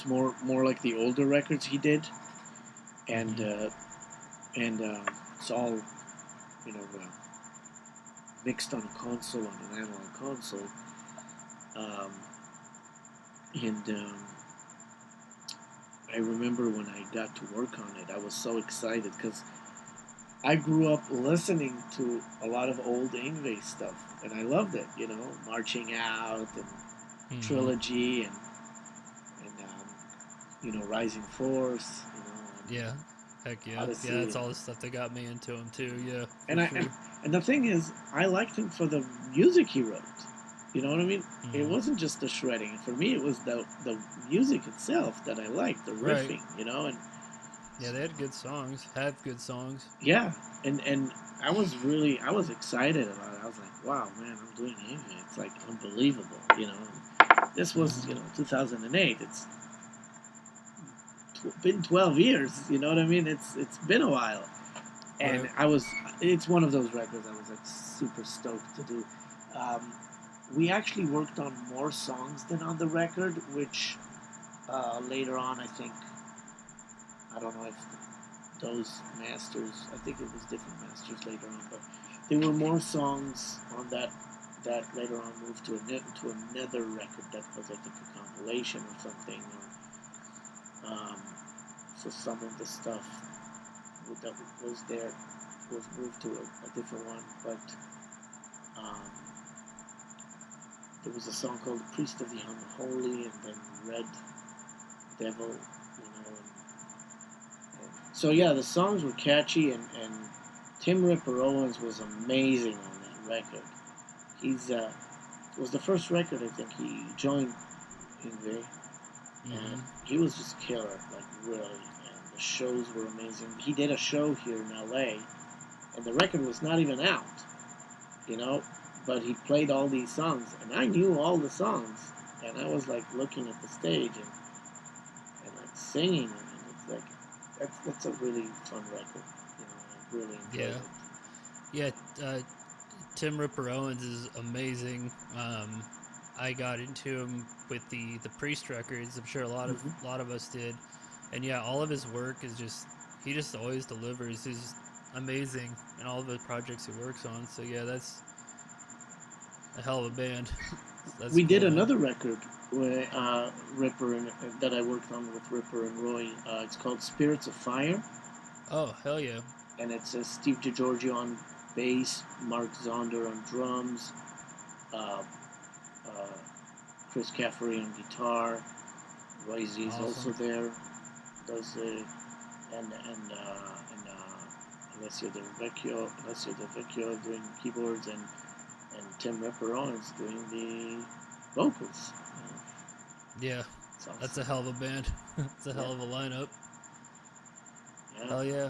more like the older records he did, and Mm-hmm. it's all you know uh, mixed on a console, on an analog console, um, and I remember when I got to work on it, I was so excited because I grew up listening to a lot of old Ingve stuff, and I loved it. Marching Out and Mm-hmm. Trilogy and Rising Force, Yeah. Heck yeah. Yeah, Odyssey, that's all the stuff that got me into him too. Yeah, for and I sure. and the thing is, I liked him for the music he wrote. You know what I mean? It Mm-hmm. wasn't just the shredding. For me, it was the music itself that I liked, the Right. riffing, and Yeah, they had good songs. Have good songs. yeah, and I was excited about it. I was like, wow, man, I'm doing Ingve. It's like unbelievable. This was Mm-hmm. 2008. It's been 12 years. You know what I mean? It's been a while, and Right. it's one of those records I was like super stoked to do. We actually worked on more songs than on the record, which later on, I don't know if those masters, I think it was different masters later on, but there were more songs on that that later on moved to another record that was, I think, a compilation or something. So some of the stuff that was there was moved to a different one. But um, there was a song called "Priest of the Unholy" and then "Red Devil," so yeah, the songs were catchy, and Tim Ripper Owens was amazing on that record. He's it was the first record I think he joined Yngwie, and Hmm. he was just killer, like really. And the shows were amazing. He did a show here in LA, and the record was not even out, you know, but he played all these songs, and I knew all the songs, and I was like looking at the stage and like singing, and it's like that's a really fun record, I really enjoyed Yeah, it. yeah. Uh, Tim Ripper Owens is amazing. I got into him with the Priest records. I'm sure Hmm. a lot of us did, and yeah, all of his work is just he just always delivers. He's just amazing in all of the projects he works on. So yeah, that's a hell of a band. That's We did cool, man. another record where Ripper and that I worked on with Ripper and Roy. It's called Spirits of Fire, Oh hell yeah, and it's Steve DiGiorgio on bass, Mark Zonder on drums, uh, uh, Chris Caffery on guitar, Roy Z is also awesome. there. Does and Alessio Del Vecchio doing keyboards, and Tim Ripper Owens doing the vocals. Yeah, It's that's awesome. a hell of a band. It's a Yeah, hell of a lineup. yeah. Hell yeah.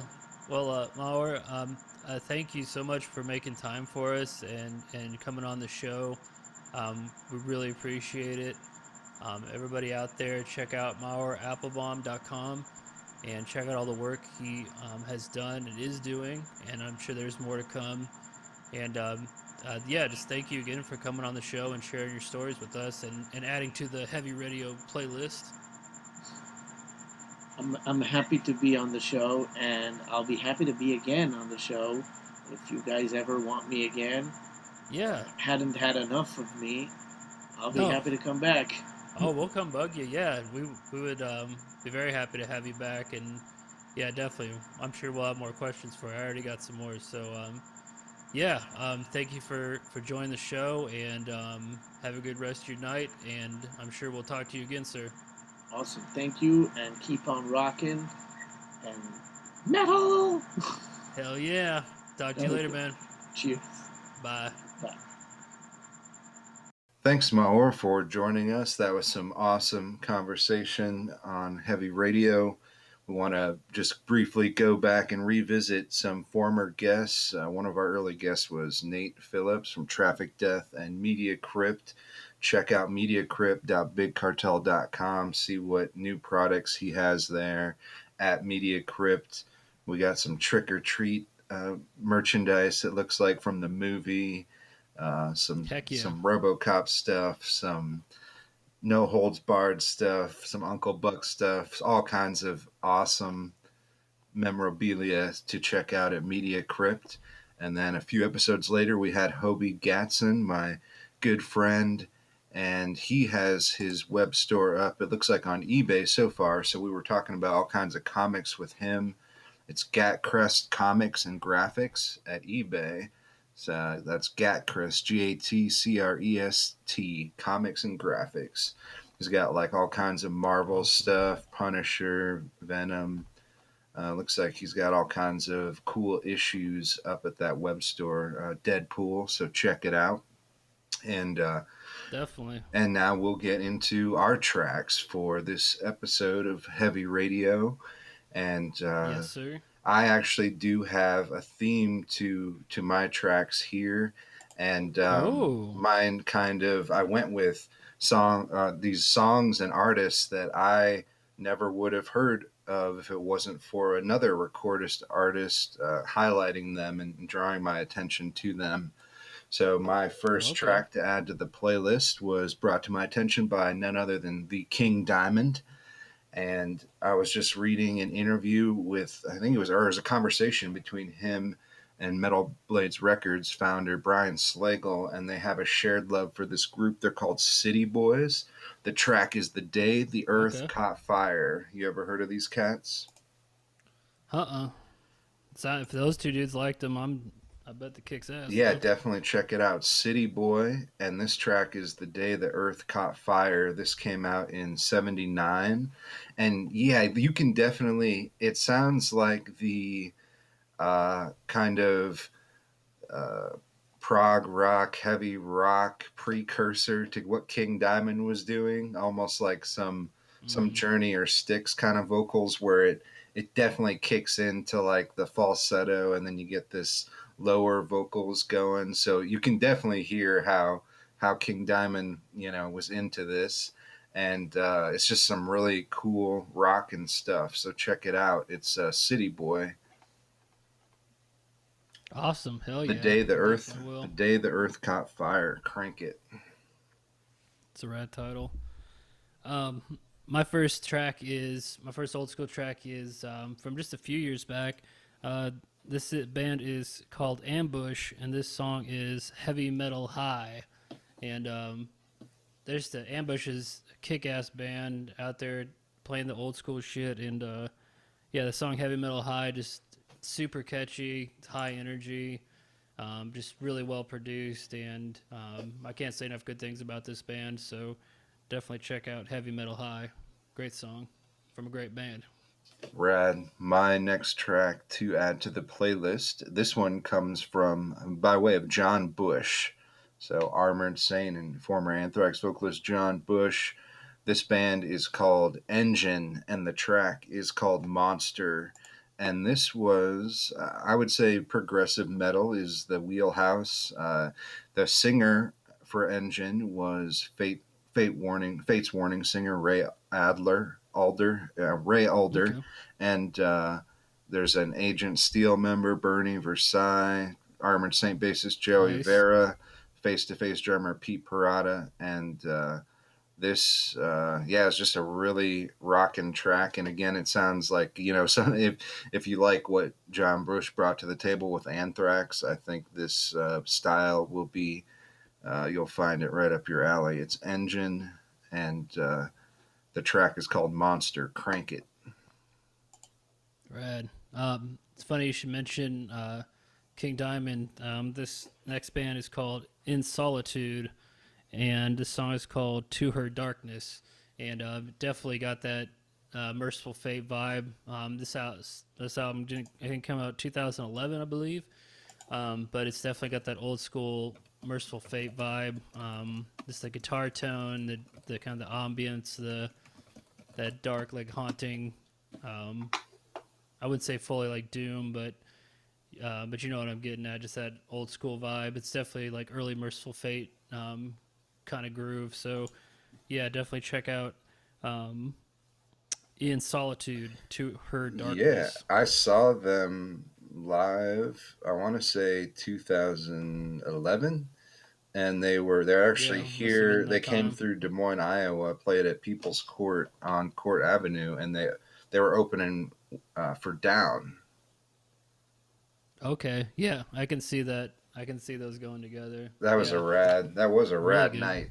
Well, Mauer, thank you so much for making time for us and coming on the show. We really appreciate it. Everybody out there, check out MauerApplebaum.com and check out all the work he has done and is doing. And I'm sure there's more to come. And yeah, just thank you again for coming on the show and sharing your stories with us and adding to the Heavy Radio playlist. I'm happy to be on the show, and I'll be happy to be again on the show if you guys ever want me again, or Yeah. hadn't had enough of me. I'll be No. happy to come back. Oh, we'll come bug you. Yeah, we would be very happy to have you back, and yeah, definitely. I'm sure we'll have more questions for you. I already got some more. So yeah, thank you for joining the show, and have a good rest of your night. And I'm sure we'll talk to you again, sir. Awesome, thank you, and keep on rocking and metal. Hell yeah. Talk to you later, Okay, man. cheers. Bye. Bye. Thanks, Maor, for joining us. That was some awesome conversation on heavy radio. We want to just briefly go back and revisit some former guests. One of our early guests was Nate Phillips from Traffic Death and Media Crypt. Check out MediaCrypt.bigcartel.com. See what new products he has there at Media Crypt. We got some trick or treat merchandise, it looks like, from the movie. Heck yeah. Some RoboCop stuff, some No Holds Barred stuff, some Uncle Buck stuff, all kinds of awesome memorabilia to check out at Media Crypt. And then a few episodes later, we had Hobie Gatson, my good friend, and he has his web store up. It looks like on eBay so far. So we were talking about all kinds of comics with him. It's Gatcrest Comics and Graphics at eBay. So that's Gatcrest, Gatcrest Comics and Graphics. He's got like all kinds of Marvel Awesome. stuff, Punisher, Venom. Looks like he's got all kinds of cool issues up at that web store, Deadpool. So check it out. And Definitely. and now we'll get into our tracks for this episode of Heavy Radio. And Yes, sir. I actually do have a theme to my tracks here, and Oh. mine kind of I went with these songs and artists that I never would have heard of if it wasn't for another recordist artist highlighting them and drawing my attention to them. So my first Okay. track to add to the playlist was brought to my attention by none other than the King Diamond, and I was just reading an interview with I think it was or it was a conversation between him and Metal Blades Records founder Brian Slagle, and they have a shared love for this group. They're called City Boys. The track is "The Day the Earth Okay. Caught Fire." You ever heard of these cats? Uh-uh. So if those two dudes liked them, I bet the kicks ass Yeah, though. definitely check it out. City Boy, and this track is "The Day the Earth Caught Fire." This came out in '79, and yeah, you can definitely. It sounds like the kind of uh, prog rock, heavy rock precursor to what King Diamond was doing, almost like some Mm. Journey or Styx kind of vocals, where it definitely kicks into like the falsetto, and then you get this lower vocals going. So you can definitely hear how King Diamond, was into this. And it's just some really cool rock and stuff. So check it out. It's City Boy. Awesome. Hell The yeah. day the I earth definitely the will. day the earth caught fire. Crank it. It's a rad title. Um, my first old school track is from just a few years back. This band is called Ambush, and this song is Heavy Metal High. And there's the Ambush is a kick-ass band out there playing the old school shit. And yeah, the song Heavy Metal High just super catchy, high energy, just really well produced. And I can't say enough good things about this band. So definitely check out Heavy Metal High. Great song from a great band. Rad. My next track to add to the playlist. This one comes from by way of John Bush. So Armored Saint and former Anthrax vocalist John Bush. This band is called Engine, and the track is called Monster. And this was, I would say, progressive metal is the wheelhouse. The singer for Engine was Fate's Warning singer Ray Alder, Okay. and there's an Agent Steel member, Bernie Versailles, Armored Saint bassist Joey Nice. Vera, Face to Face drummer Pete Parada, and this yeah, it's just a really rocking track. And again, it sounds like, some, if you like what John Bush brought to the table with Anthrax, I think this style will be, you'll find it right up your alley. It's Engine, and the track is called Monster. Crank it. Rad. It's funny you should mention King Diamond. This next band is called In Solitude, and this song is called To Her Darkness. And definitely got that Merciful Fate vibe. This album didn't, I think, come out 2011, I believe. But it's definitely got that old school Merciful Fate vibe. Just the guitar tone, the kind of the ambience, that dark, like haunting. Um, I wouldn't say fully like Doom, but you know what I'm getting at. Just that old school vibe. It's definitely like early Merciful Fate kind of groove. So yeah, definitely check out um, In Solitude to Her Yeah, Darkness. I saw them live. I want to say 2011, and they're actually Yeah, must have been here. in They that came time. through Des Moines, Iowa, played at People's Court on Court Avenue, and they were opening for Down. Okay, yeah, I can see that. I can see those going together. Yeah, That was a really rad good. night.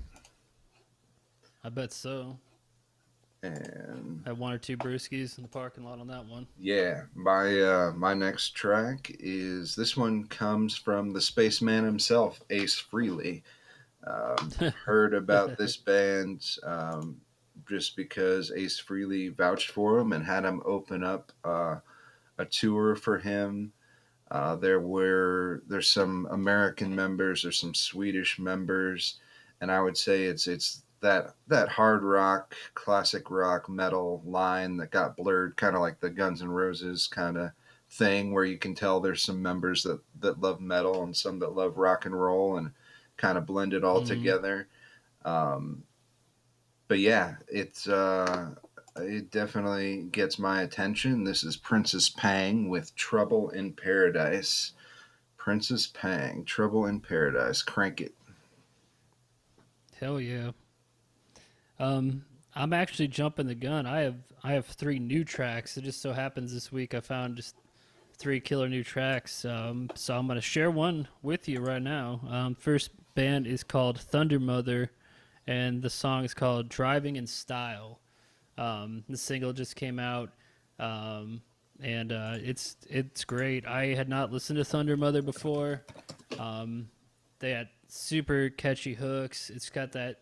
I bet so. And Had one or two brewskis in the parking lot on that one. yeah, my next track is this one comes from the spaceman himself, Ace Frehley. Heard about this band just because Ace Frehley vouched for him and had him open up a tour for him. There's some American members, there's some Swedish members, and I would say it's that hard rock, classic rock, metal line that got blurred, kind of like the Guns N' Roses kind of thing, where you can tell there's some members that love metal and some that love rock and roll, and kind of blend it all Mm, together. Um, but yeah, it definitely gets my attention. This is Princess Pang with Trouble in Paradise. Princess Pang, Trouble in Paradise. Crank it. hell yeah. Um, I'm actually jumping the gun. I have three new tracks. It just so happens this week I found just three killer new tracks. So I'm gonna share one with you right now. First band is called Thunder Mother, and the song is called "Driving in Style." The single just came out, um, and it's great. I had not listened to Thunder Mother before. Um, they had super catchy hooks. It's got that,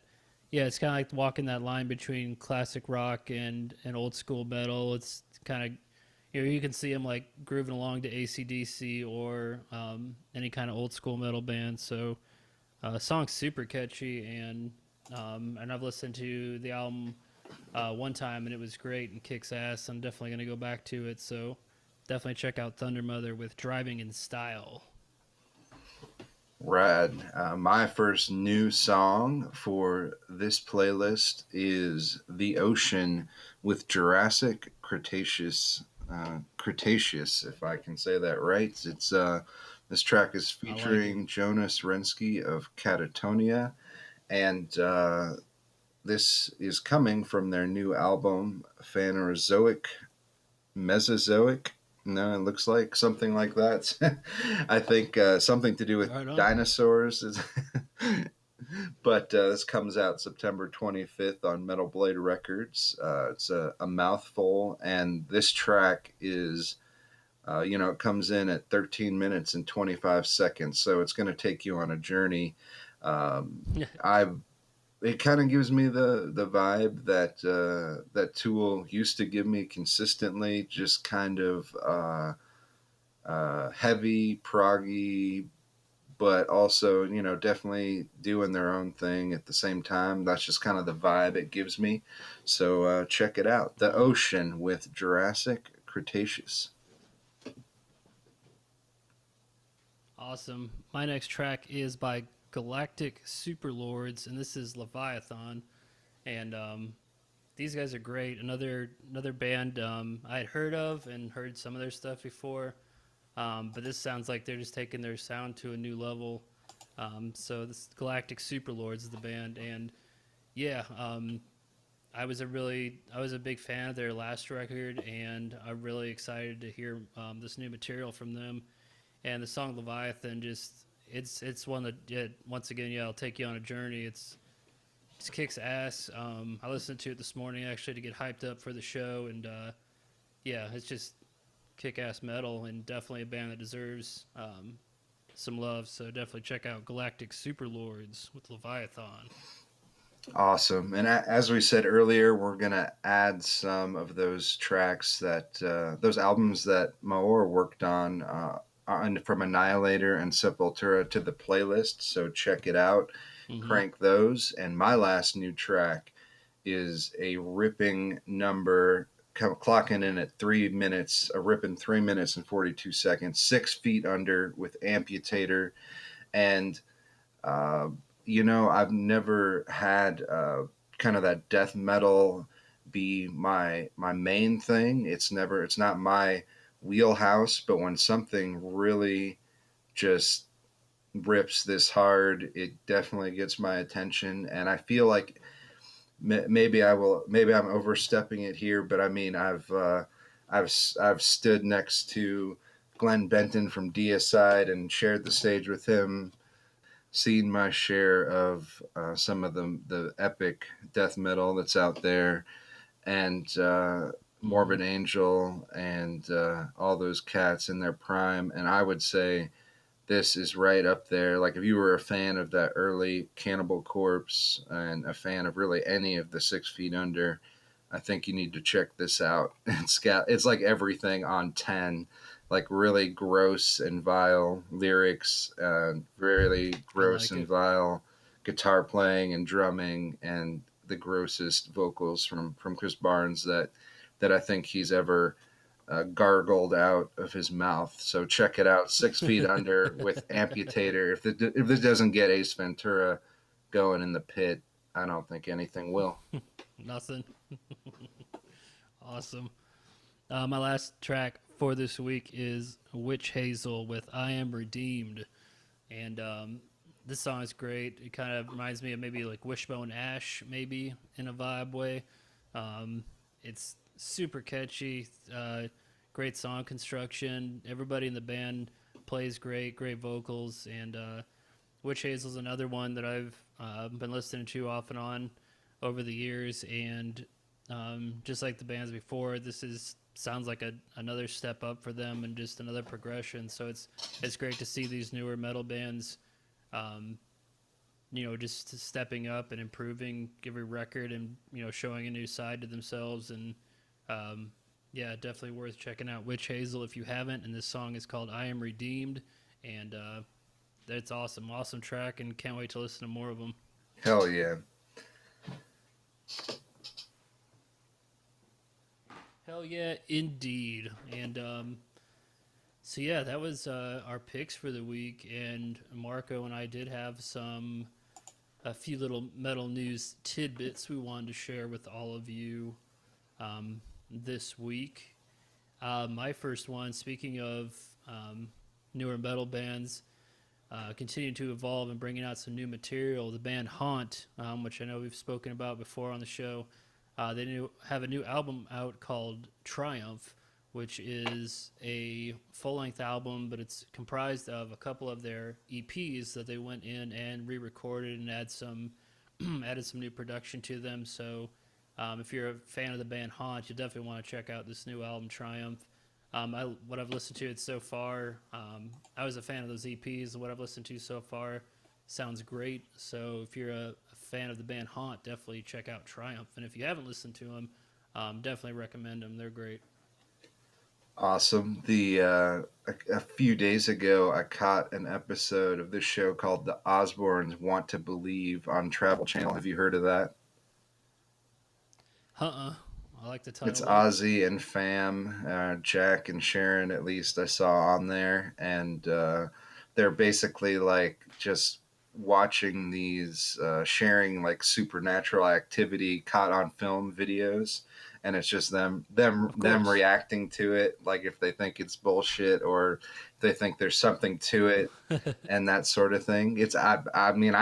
yeah. It's kind of like walking that line between classic rock and old school metal. It's kind of, you can see them like grooving along to AC/DC or any kind of old school metal band. So, song's super catchy, and I've listened to the album one time and it was great and kicks ass. I'm definitely gonna go back to it. So, definitely check out Thunder Mother with "Driving in Style." Rad. My first new song for this playlist is "The Ocean" with Jurassic Cretaceous. Cretaceous, if I can say that right. It's This track is I like it. featuring Jonas Rensky of Catatonia, and this is coming from their new album, Phanerozoic Mesozoic. No, it looks like something like that. I think something to do with Right on. dinosaurs. But this comes out September 25th on Metal Blade Records. It's a mouthful, and this track is, it comes in at 13 minutes and 25 seconds, so it's going to take you on a journey. I It kind of gives me the vibe that that Tool used to give me consistently, just kind of heavy, proggy, but also definitely doing their own thing at the same time. That's just kind of the vibe it gives me. So check it out, "The Ocean" with Jurassic Cretaceous. Awesome. My next track is by Galactic Superlords, and this is Leviathan. And these guys are great. Another band I had heard of and heard some of their stuff before, but this sounds like they're just taking their sound to a new level. So this Galactic Superlords is the band, and yeah, I was a big fan of their last record, and I'm really excited to hear this new material from them. And the song Leviathan, just it's one that, yeah, once again, yeah, I'll take you on a journey. It kicks ass. I listened to it this morning actually to get hyped up for the show, and yeah, it's just kick ass metal and definitely a band that deserves some love. So definitely check out Galactic Superlords with Leviathan. Awesome. And as we said earlier, we're going to add some of those tracks those albums that Maor worked on from Annihilator and Sepultura to the playlist. So check it out, Mm-hmm. crank those. And my last new track is a ripping number, clocking in at 3 minutes, a ripping 3 minutes and 42 seconds, 6 feet under with Amputator. And uh, I've never had kind of that death metal be my main thing. It's not my wheelhouse, but when something really just rips this hard, it definitely gets my attention. And I feel like maybe I'm overstepping it here, but I mean, I've stood next to Glenn Benton from Deicide and shared the stage with him, seen my share of some of the epic death metal that's out there, and Mm-hmm. Morbid Angel, and all those cats in their prime. And I would say this is right up there. Like, if you were a fan of that early Cannibal Corpse and a fan of really any of the 6 Feet Under, I think you need to check this out. It's like everything on 10, like really gross and vile lyrics, really I gross like and it. vile guitar playing and drumming, and the grossest vocals from Chris Barnes that I think he's ever gargled out of his mouth. So check it out, 6 Feet Under with Amputator. If this doesn't get Ace Ventura going in the pit, I don't think anything will. Nothing. Awesome. My last track for this week is Witch Hazel with "I Am Redeemed," and this song is great. It kind of reminds me of maybe like Wishbone Ash, maybe in a vibe way. Um, it's super catchy. great song construction. Everybody in the band plays great, great vocals, and Witch Hazel's another one that I've been listening to off and on over the years, and just like the bands before, this is sounds like another step up for them and just another progression. So it's great to see these newer metal bands, um, just stepping up and improving every record and showing a new side to themselves. And um, yeah, definitely worth checking out Witch Hazel if you haven't. And this song is called "I Am Redeemed," and that's awesome, awesome track, and can't wait to listen to more of them. Hell yeah. Hell yeah, indeed. And so yeah, that was our picks for the week. And Marco and I did have a few little metal news tidbits we wanted to share with all of you this week. My first one, speaking of newer metal bands, continuing to evolve and bringing out some new material. The band Haunt, which I know we've spoken about before on the show, they have a new album out called Triumph, which is a full-length album, but it's comprised of a couple of their EPs that they went in and re-recorded and added some new production to them. So if you're a fan of the band Haunt, you definitely want to check out this new album Triumph. What I've listened to it so far, I was a fan of those EPs, and what I've listened to so far sounds great. So if you're a fan of the band Haunt, definitely check out Triumph. And if you haven't listened to them, definitely recommend them. They're great. Awesome. A few days ago, I caught an episode of this show called The Osbournes Want to Believe on Travel Channel. Have you heard of that? I like the It's title. Ozzy and Fam, Jack and Sharon, at least I saw on there, and they're basically like just watching these sharing like supernatural activity caught on film videos, and it's just them reacting to it, like if they think it's bullshit or if they think there's something to it, and that sort of thing. I mean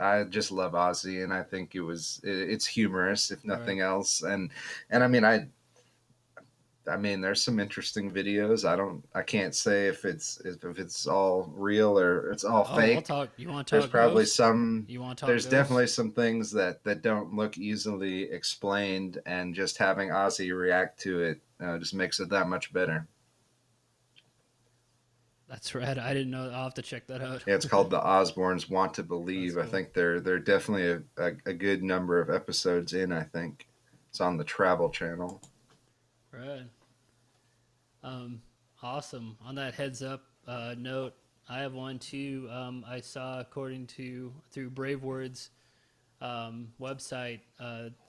I just love Ozzy, and I think it's humorous if nothing Right. else, and I mean there's some interesting videos. I can't say if it's all real or it's all Oh, I'll fake. talk. You want to There's talk probably ghosts? some. You want to talk There's definitely ghosts? some things that don't look easily explained, and just having Ozzy react to it just makes it that much better. That's right. I didn't know. I'll have to check that out. Yeah, it's called The Osbournes Want to That's Believe. I cool. think they're definitely a good number of episodes in. I think it's on the Travel Channel. Right. Um, awesome. On that heads up note, I have one too. I saw according to through Brave Words website,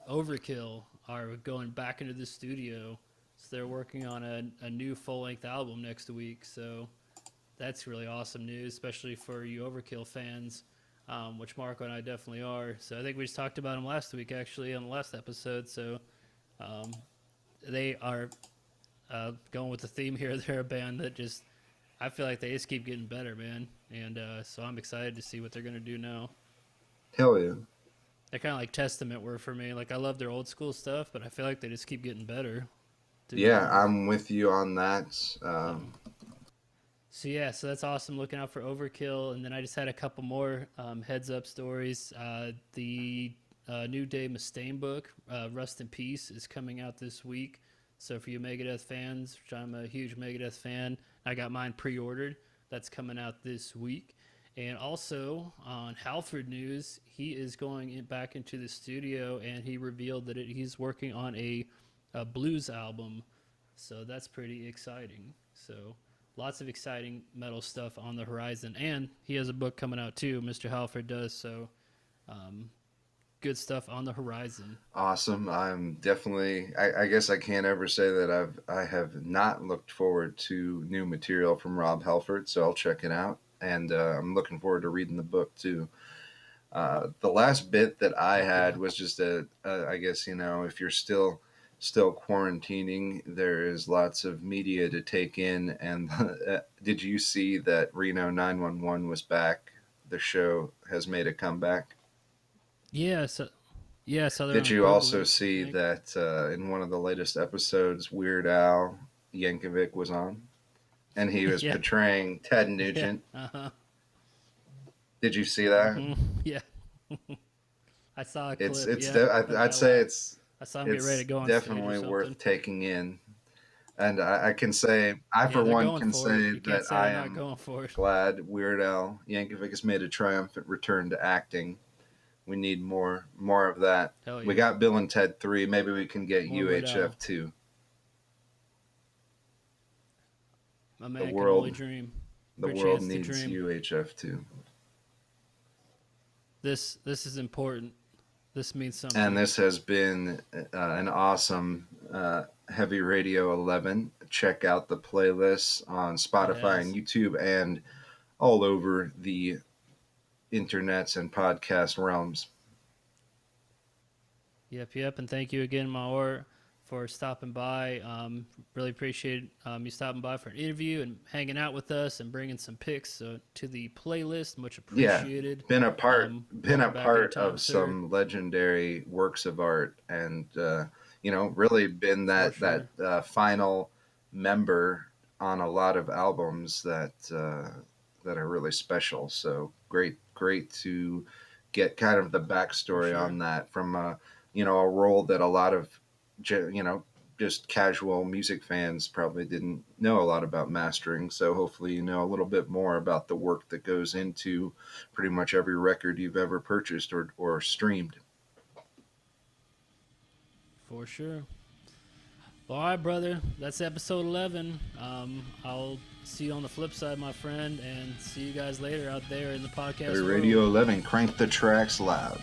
Overkill are going back into the studio. So they're working on a new full length album next week. So that's really awesome news, especially for you Overkill fans, which Marco and I definitely are. So I think we just talked about them last week, actually, on the last episode. So um, they are going with the theme here. They're a band that just, I feel like they just keep getting better, man. And so I'm excited to see what they're going to do now. Hell yeah. They're kind of like Testament were for me. Like, I love their old school stuff, but I feel like they just keep getting better, to be Yeah, honest. I'm with you on that. So So yeah, so that's awesome. Looking out for Overkill, and then I just had a couple more heads up stories. The New Day Mustaine book, Rust in Peace, is coming out this week. So for you Megadeth fans, which I'm a huge Megadeth fan, I got mine pre-ordered. That's coming out this week. And also on Halford News, he is back into the studio, and he revealed that he's working on a blues album. So that's pretty exciting. So lots of exciting metal stuff on the horizon, and he has a book coming out too. Mr. Halford does, so um, good stuff on the horizon. Awesome. I'm definitely. I guess I can't ever say that I have not looked forward to new material from Rob Halford, so I'll check it out, and I'm looking forward to reading the book too. The last bit that I Heck had yeah. was just I guess if you're still quarantining, there is lots of media to take in. And did you see that Reno 911 was back? The show has made a comeback. Yeah, so yeah, so they're Did on you Groove also Link, I see think. that in one of the latest episodes, Weird Al, Yankovic was on, and he was Yeah. portraying Ted Yeah. Nugent. Uh-huh. Did you see that? Yeah. I saw a It's clip. it's Yeah. de- Of I'd that say laugh. it's I saw him get ready it's to go on stage or definitely something. worth taking in. And I can say, I Yeah, for they're one going can for it. say You can't that say I they're not am going for it. glad Weird Al Yankovic has made a triumphant return to acting. We need more of that. Hell We yeah. got Bill and Ted 3. Maybe we can get More Weird Al. UHF 2. My The man can only world dream. the Every world chance to needs dream. UHF 2. This is important. This means something. And this has been an awesome Heavy Radio 11. Check out the playlists on Spotify and YouTube and all over the internets and podcast realms. Yep. And thank you again, Maor, for stopping by. Really appreciate you stopping by for an interview and hanging out with us and bringing some picks to the playlist. Much appreciated. Been a part welcome back part anytime, of sir. some legendary works of art, and really been For sure. that final member on a lot of albums that are really special. So great to get kind of the backstory sure. on that from a role that a lot of just casual music fans probably didn't know a lot about mastering. So hopefully you know a little bit more about the work that goes into pretty much every record you've ever purchased or streamed. For sure. All right, brother. That's episode 11. I'll see you on the flip side, my friend, and see you guys later out there in the podcast Heavy world. Radio 11, crank the tracks loud.